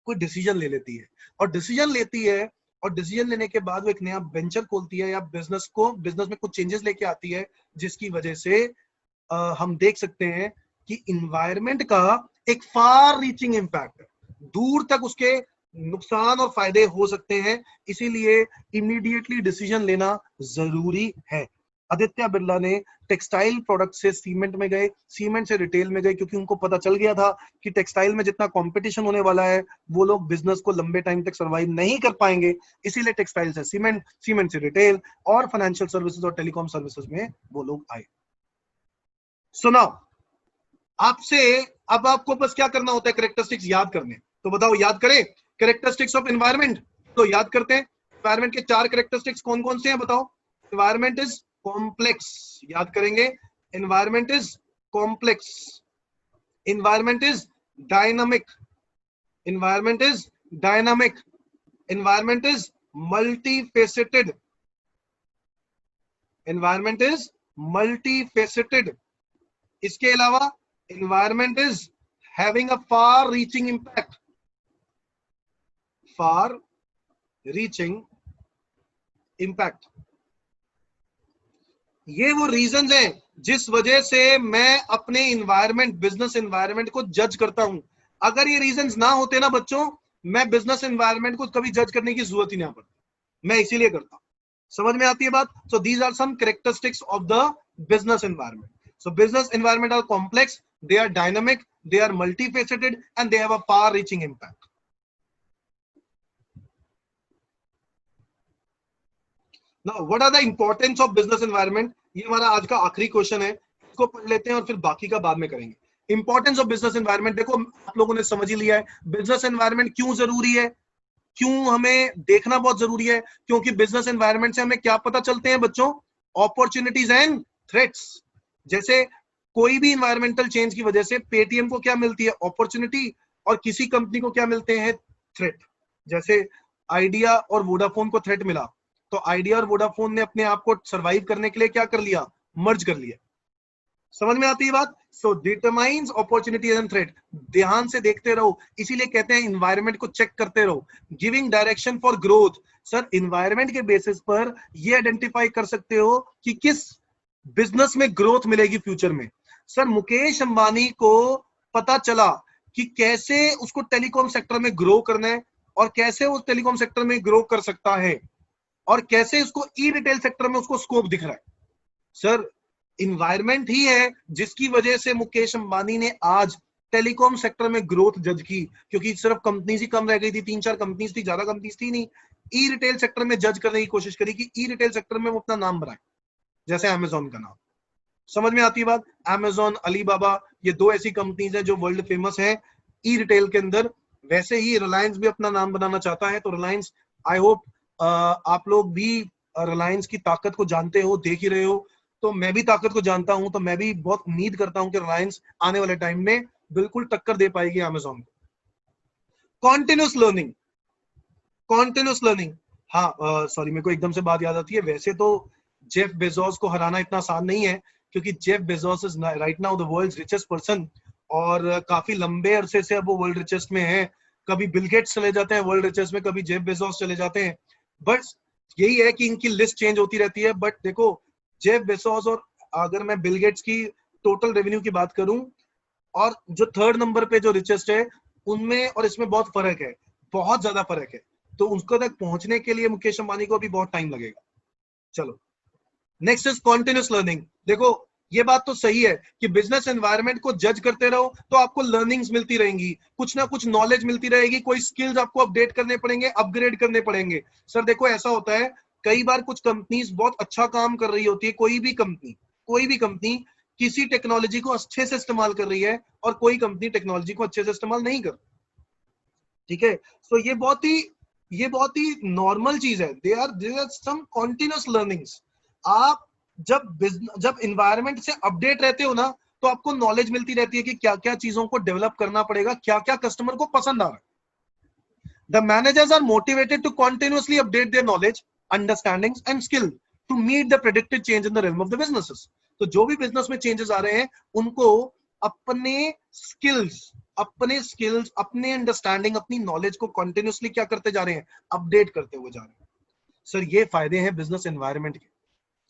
कोई डिसीजन ले लेती है, और डिसीजन लेती है, और डिसीजन लेने के बाद वो एक नया वेंचर खोलती है या बिजनेस में कुछ चेंजेस लेके आती है, जिसकी वजह से हम देख सकते हैं कि इन्वायरमेंट का एक फार रीचिंग इंपैक्ट है, दूर तक उसके नुकसान और फायदे हो सकते हैं, इसीलिए इमीडिएटली डिसीजन लेना जरूरी है। आदित्य बिरला ने टेक्सटाइल प्रोडक्ट से सीमेंट में गए, सीमेंट से रिटेल में गए, क्योंकि उनको पता चल गया था कि टेक्सटाइल में जितना कंपटीशन होने वाला है वो लोग बिजनेस को लंबे टाइम तक सर्वाइव नहीं कर पाएंगे। इसीलिए टेक्सटाइल से सीमेंट, सीमेंट से रिटेल और फाइनेंशियल सर्विसेज और टेलीकॉम सर्विसेज में वो लोग आए। सुनाओ, आपसे अब आपको बस क्या करना होता है, कैरेक्टरिस्टिक्स याद करने। तो बताओ, याद करें कैरेक्टरिस्टिक्स ऑफ एनवायरनमेंट। तो याद करते हैं, एनवायरनमेंट के 4 कैरेक्टरिस्टिक्स कौन कौन से हैं बताओ। एनवायरनमेंट इज कॉम्प्लेक्स, याद करेंगे, environment is complex, environment is dynamic, environment is dynamic, environment is multifaceted, environment is multifaceted. इसके अलावा environment is having a far reaching impact, far reaching impact। ये वो रीजंस हैं जिस वजह से मैं अपने environment, बिजनेस environment को जज करता हूं। अगर ये रीजंस ना होते ना बच्चों, मैं बिजनेस environment को कभी जज करने की जरूरत ही नहीं पड़ती, मैं इसीलिए करता हूं। समझ में आती है बात? So these are some characteristics of the business environment. So business environment are complex, they are dynamic, they are multifaceted, and they have a far-reaching impact. Now, what are the importance of business environment? ये हमारा आज का आखिरी question है, इसको पढ़ लेते हैं और फिर बाकी का बाद में करेंगे। इंपॉर्टेंस ऑफ बिजनेस एनवायरनमेंट, देखो आप लोगों ने समझ ही लिया है बिजनेस एनवायरनमेंट क्यों जरूरी है, क्यों हमें देखना बहुत जरूरी है, क्योंकि बिजनेस एनवायरनमेंट से हमें क्या पता चलते हैं बच्चों, अपॉर्चुनिटीज एंड थ्रेट्स। जैसे कोई भी इन्वायरमेंटल चेंज की वजह से पेटीएम को क्या मिलती है, अपॉर्चुनिटी, और किसी कंपनी को क्या मिलते हैं, थ्रेट। जैसे आइडिया और वोडाफोन को थ्रेट मिला, तो आइडिया और वोडाफोन ने अपने आप को सरवाइव करने के लिए क्या कर लिया, मर्ज कर लिया। समझ में आती है बात? सो डिटरमाइंस अपॉर्चुनिटी एंड थ्रेट, ध्यान से देखते रहो, इसीलिए कहते हैं इन्वायरमेंट को चेक करते रहो। Giving direction for growth, sir environment के बेसिस पर ये आइडेंटिफाई कर सकते हो कि किस बिजनेस में ग्रोथ मिलेगी फ्यूचर में। सर मुकेश अंबानी को पता चला कि कैसे उसको टेलीकॉम सेक्टर में ग्रो करना है और कैसे वो टेलीकॉम सेक्टर में ग्रो कर सकता है और कैसे उसको ई रिटेल सेक्टर में उसको स्कोप दिख रहा है। सर इन्वायरमेंट ही है जिसकी वजह से मुकेश अंबानी ने आज टेलीकॉम सेक्टर में ग्रोथ जज की, क्योंकि सिर्फ कंपनीज ही कम रह गई थी, 3-4 कंपनीज थी, ज्यादा कंपनीज थी नहीं। ई रिटेल सेक्टर में जज करने की कोशिश करी कि ई रिटेल सेक्टर में वो अपना नाम बनाए, जैसे अमेजोन का नाम। समझ में आती है बात? अमेजोन, अलीबाबा, ये 2 ऐसी कंपनीज हैं जो वर्ल्ड फेमस है ई रिटेल के अंदर। वैसे ही रिलायंस भी अपना नाम बनाना चाहता है, तो रिलायंस, आई होप आप लोग भी रिलायंस की ताकत को जानते हो, देख ही रहे हो, तो मैं भी ताकत को जानता हूं, तो मैं भी बहुत उम्मीद करता हूं कि रिलायंस आने वाले टाइम में बिल्कुल टक्कर दे पाएगी अमेजोन को। कॉन्टिन्यूस लर्निंग, कॉन्टिन्यूस लर्निंग, हाँ सॉरी मेरे को एकदम से बात याद आती है, वैसे तो जेफ बेजोस को हराना इतना आसान नहीं है, क्योंकि Jeff Bezos is right now the world's richest person, और काफी लंबे अरसे से अब वो वर्ल्ड रिचेस्ट में है। कभी बिल गेट्स चले जाते हैं वर्ल्ड रिचेस्ट में, कभी जेफ बेजोस चले जाते हैं, बट यही है कि इनकी लिस्ट चेंज होती रहती है। बट देखो जेफ बेजोस और अगर मैं बिल गेट्स की टोटल रेवेन्यू की बात करूं, और जो 3rd नंबर पे जो रिचेस्ट है उनमें और इसमें बहुत फर्क है, बहुत ज्यादा फर्क है, तो उसको तक पहुंचने के लिए मुकेश अंबानी को अभी बहुत टाइम लगेगा। चलो नेक्स्ट इज कॉन्टिन्यूस लर्निंग। देखो ये बात तो सही है कि बिजनेस एनवायरनमेंट को जज करते रहो तो आपको लर्निंग्स मिलती रहेंगी, कुछ ना कुछ नॉलेज मिलती रहेगी, कोई स्किल्स आपको अपडेट करने पड़ेंगे, अपग्रेड करने पड़ेंगे। सर देखो ऐसा होता है, कई बार कुछ कंपनीज बहुत अच्छा काम कर रही होती है, कोई भी कंपनी किसी टेक्नोलॉजी को अच्छे से इस्तेमाल कर रही है और कोई कंपनी टेक्नोलॉजी को अच्छे से इस्तेमाल नहीं कर, ठीक है। तो ये बहुत ही नॉर्मल चीज है। There are some continuous learnings. आप जब इन्वायरमेंट से अपडेट रहते हो ना, तो आपको नॉलेज मिलती रहती है कि क्या क्या चीजों को डेवलप करना पड़ेगा, क्या क्या कस्टमर को पसंद आ रहा है। The managers are motivated to continuously update their knowledge, understandings and skill to meet the predicted change in the realm of the businesses. तो जो भी बिजनेस में चेंजेस आ रहे हैं उनको अपने स्किल्स, अपने अंडरस्टैंडिंग, अपनी नॉलेज को कंटिन्यूअसली क्या करते जा रहे हैं, अपडेट करते हुए जा रहे हैं। सर ये फायदे हैं बिजनेस एनवायरनमेंट के।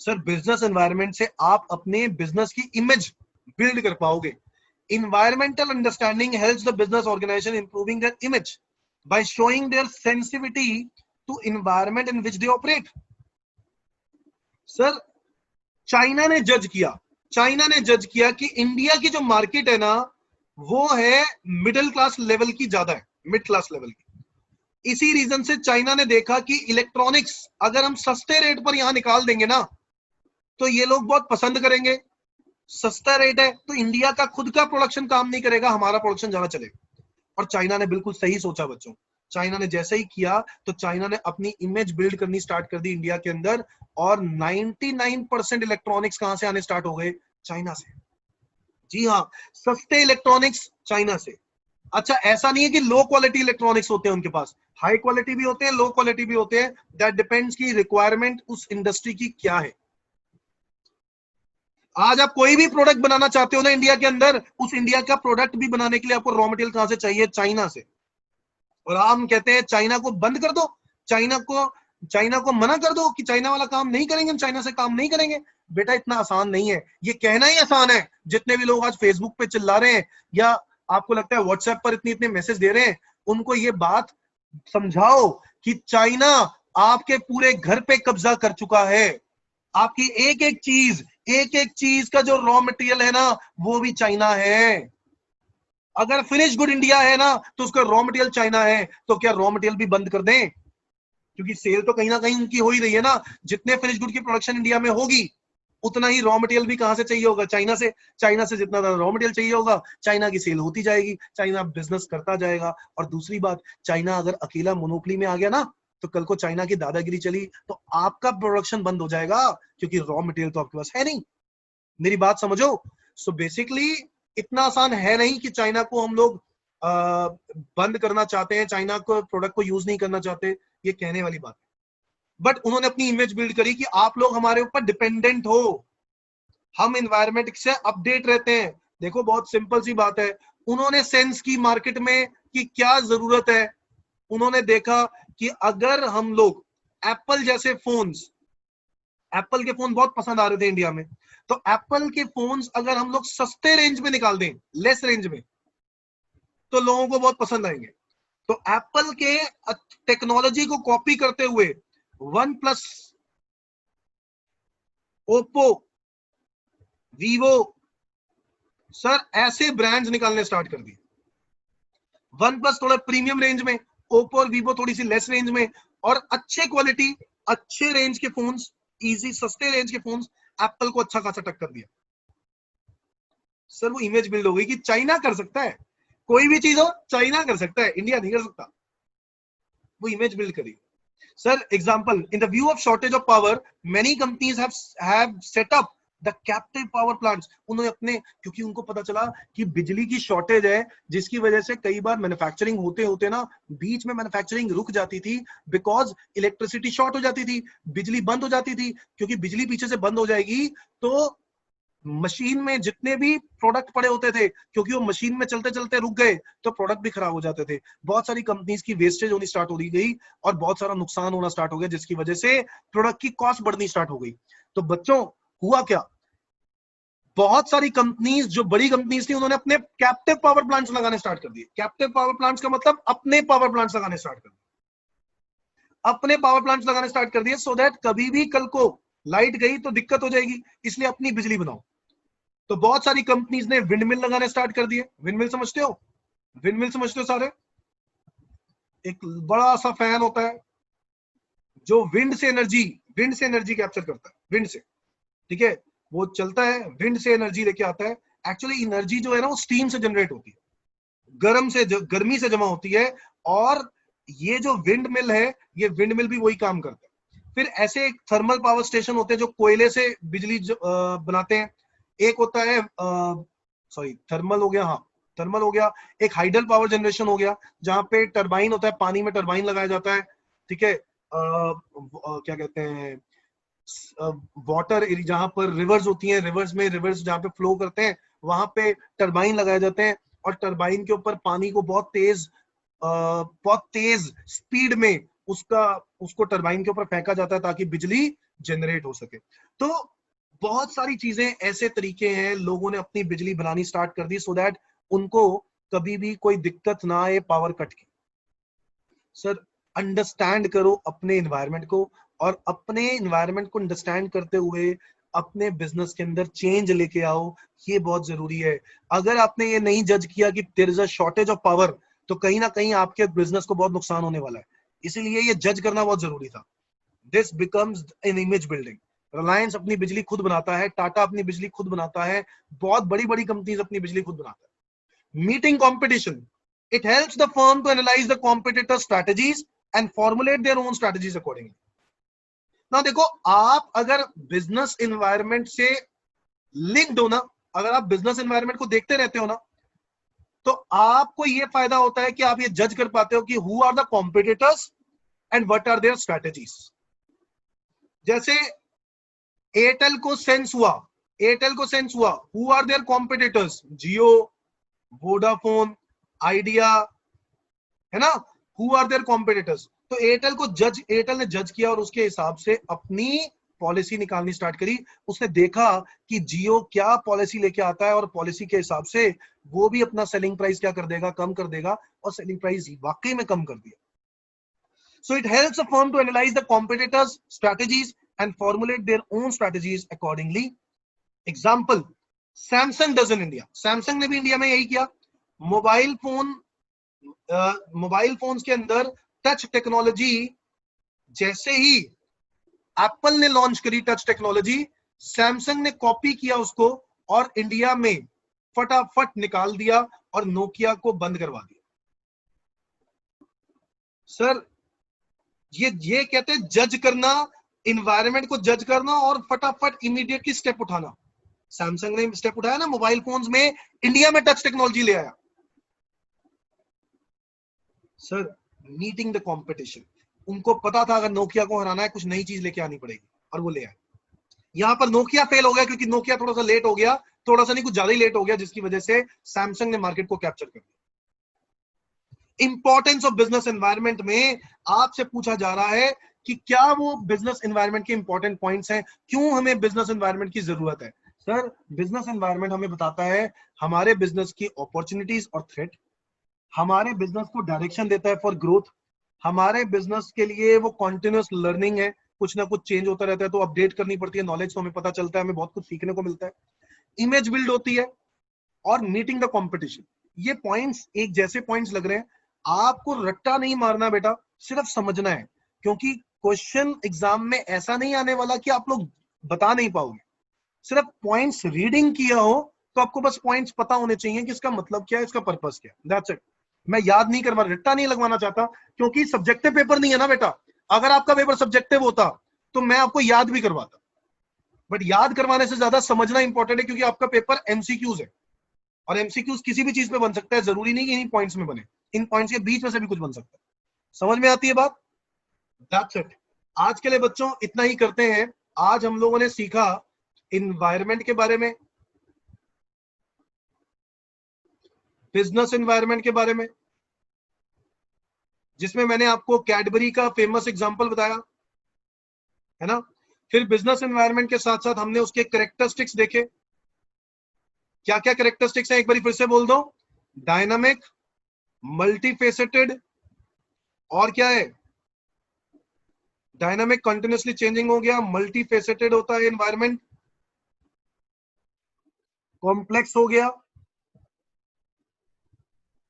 सर बिजनेस एनवायरनमेंट से आप अपने बिजनेस की इमेज बिल्ड कर पाओगे। Environmental understanding helps the business organization improving their image. by showing their sensitivity to environment in which they operate. Sir China ने जज किया कि इंडिया की जो मार्केट है ना वो है मिडिल क्लास लेवल की, ज्यादा है मिड क्लास लेवल की। इसी रीजन से चाइना ने देखा कि इलेक्ट्रॉनिक्स अगर हम सस्ते रेट पर यहां निकाल देंगे ना तो ये लोग बहुत पसंद करेंगे। सस्ता रेट है तो इंडिया का खुद का प्रोडक्शन काम नहीं करेगा, हमारा प्रोडक्शन ज्यादा चलेगा। और चाइना ने बिल्कुल सही सोचा बच्चों। चाइना ने जैसे ही किया तो चाइना ने अपनी इमेज बिल्ड करनी स्टार्ट कर दी इंडिया के अंदर, और 99% इलेक्ट्रॉनिक्स कहां से आने स्टार्ट हो गए? चाइना से। जी हाँ, सस्ते इलेक्ट्रॉनिक्स चाइना से। अच्छा, ऐसा नहीं है कि लो क्वालिटी इलेक्ट्रॉनिक्स होते हैं उनके पास, हाई क्वालिटी भी होते हैं, लो क्वालिटी भी होते हैं। दैट डिपेंड्स की रिक्वायरमेंट उस इंडस्ट्री की क्या है। आज आप कोई भी प्रोडक्ट बनाना चाहते हो ना इंडिया के अंदर, उस इंडिया का प्रोडक्ट भी बनाने के लिए आपको रॉ मटेरियल कहां से चाहिए? चाइना से। और हम कहते हैं चाइना को बंद कर दो, चाइना को मना कर दो कि चाइना वाला काम नहीं करेंगे, हम चाइना से काम नहीं करेंगे। बेटा इतना आसान नहीं है, ये कहना ही आसान है। जितने भी लोग आज फेसबुक पे चिल्ला रहे हैं या आपको लगता है व्हाट्सएप पर इतने इतने मैसेज दे रहे हैं, उनको ये बात समझाओ कि चाइना आपके पूरे घर पे कब्जा कर चुका है। आपकी एक एक चीज का जो रॉ मटेरियल है ना वो भी चाइना है। अगर फिनिश गुड इंडिया है ना तो उसका रॉ मटेरियल चाइना है, तो क्या रॉ मटेरियल भी बंद कर दें? क्योंकि सेल तो कहीं ना कहीं उनकी हो ही रही है ना। जितने फिनिश गुड की प्रोडक्शन इंडिया में होगी उतना ही रॉ मटेरियल भी कहां से चाहिए होगा? चाइना से। चाइना से जितना रॉ मटेरियल चाहिए होगा, चाइना की सेल होती जाएगी, चाइना बिजनेस करता जाएगा। और दूसरी बात, चाइना अगर अकेला मोनोपोली में आ गया ना तो कल को चाइना की दादागिरी चली तो आपका प्रोडक्शन बंद हो जाएगा, क्योंकि रॉ मटेरियल तो आपके पास है नहीं। मेरी बात समझो। सो बेसिकली इतना आसान है नहीं कि चाइना को हम लोग बंद करना चाहते हैं, चाइना को प्रोडक्ट को यूज नहीं करना चाहते, ये कहने वाली बात है। बट उन्होंने अपनी इमेज बिल्ड करी कि आप लोग हमारे ऊपर डिपेंडेंट हो, हम एनवायरमेंट से अपडेट रहते हैं। देखो बहुत सिंपल सी बात है, उन्होंने सेंस की मार्केट में कि क्या जरूरत है। उन्होंने देखा कि अगर हम लोग एप्पल जैसे फोन्स, एप्पल के फोन बहुत पसंद आ रहे थे इंडिया में, तो एप्पल के फोन्स अगर हम लोग सस्ते रेंज में निकाल दें, लेस रेंज में, तो लोगों को बहुत पसंद आएंगे। तो एप्पल के टेक्नोलॉजी को कॉपी करते हुए one plus, Oppo, Vivo, sir ऐसे ब्रांड्स निकालने स्टार्ट कर दिए। वन प्लस थोड़ा प्रीमियम रेंज में, ओप्पो और वीवो थोड़ी सी लेस रेंज में, और अच्छे क्वालिटी अच्छे रेंज के फोन्स, इजी सस्ते रेंज के फोन्स, एप्पल को अच्छा खासा टक्कर दिया। सर वो इमेज बिल्ड हो गई कि चाइना कर सकता है, कोई भी चीज हो चाइना कर सकता है, इंडिया नहीं कर सकता। वो इमेज बिल्ड करी। Sir example, in the view of shortage of power many companies have set up the captive power plants. उन्होंने अपने, क्योंकि उनको पता चला कि बिजली की शॉर्टेज है, जिसकी वजह से कई बार मैन्युफैक्चरिंग होते होते ना बीच में मैन्युफैक्चरिंग रुक जाती थी, बिकॉज इलेक्ट्रिसिटी शॉर्ट हो जाती थी, बिजली बंद हो जाती थी। क्योंकि बिजली पीछे से बंद हो जाएगी तो मशीन में जितने भी प्रोडक्ट पड़े होते थे, क्योंकि वो मशीन में चलते चलते रुक गए तो प्रोडक्ट भी खराब हो जाते थे। बहुत सारी कंपनीज की वेस्टेज होनी स्टार्ट हो गई और बहुत सारा नुकसान होना स्टार्ट हो गया, जिसकी वजह से प्रोडक्ट की कॉस्ट बढ़नी स्टार्ट हो गई। तो बच्चों हुआ क्या, बहुत सारी कंपनीज जो बड़ी कंपनीज थी उन्होंने अपने कैप्टिव पावर प्लांट्स लगाने स्टार्ट कर दिए। कैप्टिव पावर प्लांट्स का मतलब अपने पावर प्लांट्स लगाने स्टार्ट कर दिए, अपने पावर प्लांट्स लगाने स्टार्ट कर दिए, सो दैट कभी भी कल को लाइट गई तो दिक्कत हो जाएगी, इसलिए अपनी बिजली बनाओ। तो बहुत सारी कंपनीज ने विंडमिल लगाने स्टार्ट कर दिए। विंडमिल समझते हो? विंडमिल समझते हो सारे? एक बड़ा सा फैन होता है जो विंड से एनर्जी कैप्चर करता है, विंड से, ठीक है, वो चलता है, विंड से एनर्जी लेके आता है। एक्चुअली एनर्जी जो है ना वो स्टीम से जनरेट होती है, गर्मी से जमा होती है। और ये जो विंड मिल है, ये विंड मिल भी वही काम करता है। फिर ऐसे एक थर्मल पावर स्टेशन होते हैं जो कोयले से बिजली बनाते हैं। एक होता है सॉरी थर्मल हो गया, हाँ थर्मल हो गया। एक हाइडल पावर जनरेशन हो गया, जहां पे टरबाइन होता है, पानी में टरबाइन लगाया जाता है, ठीक है। क्या कहते हैं, वाटर, जहां पर रिवर्स होती हैं, रिवर्स जहां पे फ्लो करते हैं वहां पे टरबाइन लगाए जाते हैं, और टरबाइन के ऊपर पानी को बहुत तेज स्पीड में उसको टरबाइन के ऊपर फेंका जाता है ताकि बिजली जनरेट हो सके। तो बहुत सारी चीजें, ऐसे तरीके हैं, लोगों ने अपनी बिजली बनानी स्टार्ट कर दी सो दैट उनको कभी भी कोई दिक्कत ना आए पावर कट की। सर अंडरस्टैंड करो अपने एनवायरनमेंट को, और अपने एनवायरनमेंट को अंडरस्टैंड करते हुए अपने बिजनेस के अंदर चेंज लेके आओ, ये बहुत जरूरी है। अगर आपने ये नहीं जज किया कि there is a shortage of power, तो कहीं ना कहीं आपके बिजनेस को बहुत नुकसान होने वाला है। इसीलिए ये जज करना बहुत जरूरी था। This becomes an image building. Reliance अपनी बिजली खुद बनाता है, टाटा अपनी बिजली खुद बनाता है, बहुत बड़ी बड़ी कंपनीज अपनी बिजली खुद बनाता है। Meeting competition, it helps the firm to analyze the competitor strategies and formulate their own strategies accordingly. ना देखो, आप अगर बिजनेस एनवायरनमेंट से लिंक्ड हो ना, अगर आप बिजनेस एनवायरनमेंट को देखते रहते हो ना, तो आपको ये फायदा होता है कि आप ये जज कर पाते हो कि who are the competitors and what are their strategies. जैसे एयरटेल को सेंस हुआ, who are their competitors, Jio, Vodafone, Idea, है ना, हु आर देयर कॉम्पिटिटर्स। तो एयरटेल ने जज किया और उसके हिसाब से अपनी पॉलिसी निकालनी स्टार्ट करी। उसने देखा कि जियो क्या पॉलिसी लेके आता है, और पॉलिसी के हिसाब से वो भी अपना सेलिंग प्राइस क्या कर देगा, कम कर देगा, और सेलिंग प्राइस वाकई में कम कर दिया। So it helps a firm to analyse the competitors strategies and formulate their own strategies accordingly. Example, Samsung does in India. Samsung ने भी इंडिया में यही किया। मोबाइल फोन्स के अंदर टच टेक्नोलॉजी जैसे ही एप्पल ने लॉन्च करी टच टेक्नोलॉजी, सैमसंग ने कॉपी किया उसको और इंडिया में फटाफट निकाल दिया और नोकिया को बंद करवा दिया। सर ये कहते हैं जज करना, इन्वायरमेंट को जज करना और फटाफट इमीडिएटली स्टेप उठाना। सैमसंग ने स्टेप उठाया ना, मोबाइल फोन्स में इंडिया में टच टेक्नोलॉजी ले आया। सर मीटिंग द कंपटीशन, उनको पता था अगर नोकिया को हराना है कुछ नई चीज लेके आनी पड़ेगी, और वो ले आए। यहां पर नोकिया फेल हो गया क्योंकि नोकिया थोड़ा सा लेट हो गया, थोड़ा सा नहीं कुछ ज्यादा ही लेट हो गया, जिसकी वजह से सैमसंग ने मार्केट को कैप्चर कर दिया। इंपॉर्टेंस ऑफ बिजनेस एनवायरनमेंट में आपसे पूछा जा रहा है कि क्या वो बिजनेस एनवायरनमेंट के इंपॉर्टेंट पॉइंट्स हैं, क्यों हमें बिजनेस एनवायरनमेंट की जरूरत है। सर बिजनेस एनवायरनमेंट हमें बताता है हमारे बिजनेस की अपॉर्चुनिटीज और थ्रेट, हमारे बिजनेस को डायरेक्शन देता है फॉर ग्रोथ, हमारे बिजनेस के लिए वो कॉन्टिन्यूस लर्निंग है, कुछ ना कुछ चेंज होता रहता है तो अपडेट करनी पड़ती है, नॉलेज तो हमें पता चलता है, हमें बहुत कुछ सीखने को मिलता है, इमेज बिल्ड होती है, और मीटिंग द कंपटीशन। ये पॉइंट्स एक जैसे पॉइंट्स लग रहे हैं, आपको रट्टा नहीं मारना बेटा, सिर्फ समझना है, क्योंकि क्वेश्चन एग्जाम में ऐसा नहीं आने वाला कि आप लोग बता नहीं पाओगे। सिर्फ पॉइंट्स रीडिंग किया हो तो आपको बस पॉइंट्स पता होने चाहिए कि इसका मतलब क्या है, इसका पर्पस क्या है, दैट्स इट। मैं याद नहीं करवा, रट्टा नहीं लगवाना चाहता, क्योंकि सब्जेक्टिव पेपर नहीं है ना बेटा। अगर आपका पेपर सब्जेक्टिव होता तो मैं आपको याद भी करवाता, बट याद करवाने से ज्यादा समझना इंपॉर्टेंट है, क्योंकि आपका पेपर एमसीक्यूज है, और एमसीक्यूज किसी भी चीज पे बन सकता है, जरूरी नहीं कि इन पॉइंट्स में बने, इन पॉइंट्स के बीच में से भी कुछ बन सकता है। समझ में आती है बात? That's it. आज के लिए बच्चों इतना ही करते हैं। आज हम लोगों ने सीखा इन्वायरमेंट के बारे में, बिजनेस एनवायरनमेंट के बारे में, जिसमें मैंने आपको कैडबरी का फेमस एग्जांपल बताया, है ना। फिर बिजनेस एनवायरनमेंट के साथ साथ हमने उसके कैरेक्टरिस्टिक्स देखे। क्या क्या कैरेक्टरिस्टिक्स हैं एक बार फिर से बोल दो। डायनामिक, मल्टीफेसेटेड, और क्या है, डायनामिक कंटिन्यूअसली चेंजिंग हो गया, मल्टीफेसेटेड होता है एनवायरनमेंट, कॉम्प्लेक्स हो गया,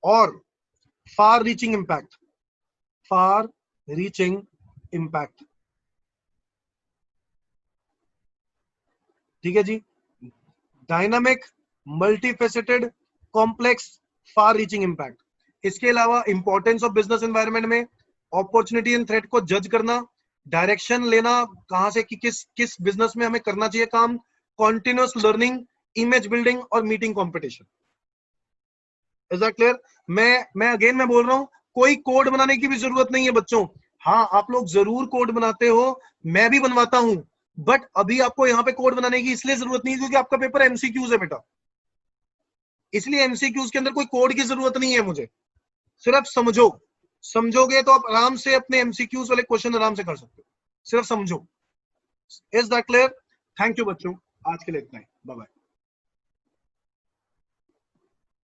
और far reaching impact, far reaching impact. ठीक है जी, dynamic, multifaceted, complex, far reaching impact. इसके अलावा इंपॉर्टेंस ऑफ बिजनेस एनवायरनमेंट में अपॉर्चुनिटी एंड थ्रेट को जज करना, डायरेक्शन लेना कहां से कि किस बिजनेस में हमें करना चाहिए काम, कॉन्टिन्यूअस लर्निंग, इमेज बिल्डिंग और meeting competition. Is that clear? मैं बोल रहा हूं, कोई कोड बनाने की भी जरूरत नहीं है बच्चों। हाँ आप लोग जरूर कोड बनाते हो, मैं भी बनवाता हूं, बट अभी आपको यहां पे कोड बनाने की इसलिए जरूरत नहीं है क्योंकि आपका पेपर एमसीक्यूज है बेटा, इसलिए एमसीक्यूज के अंदर कोई कोड की जरूरत नहीं है मुझे, सिर्फ समझो। समझोगे तो आप आराम से अपने एमसीक्यूज वाले क्वेश्चन आराम से कर सकते हो, सिर्फ समझो। Is that clear? Thank you बच्चों, आज के लिए इतना ही, बाय बाय।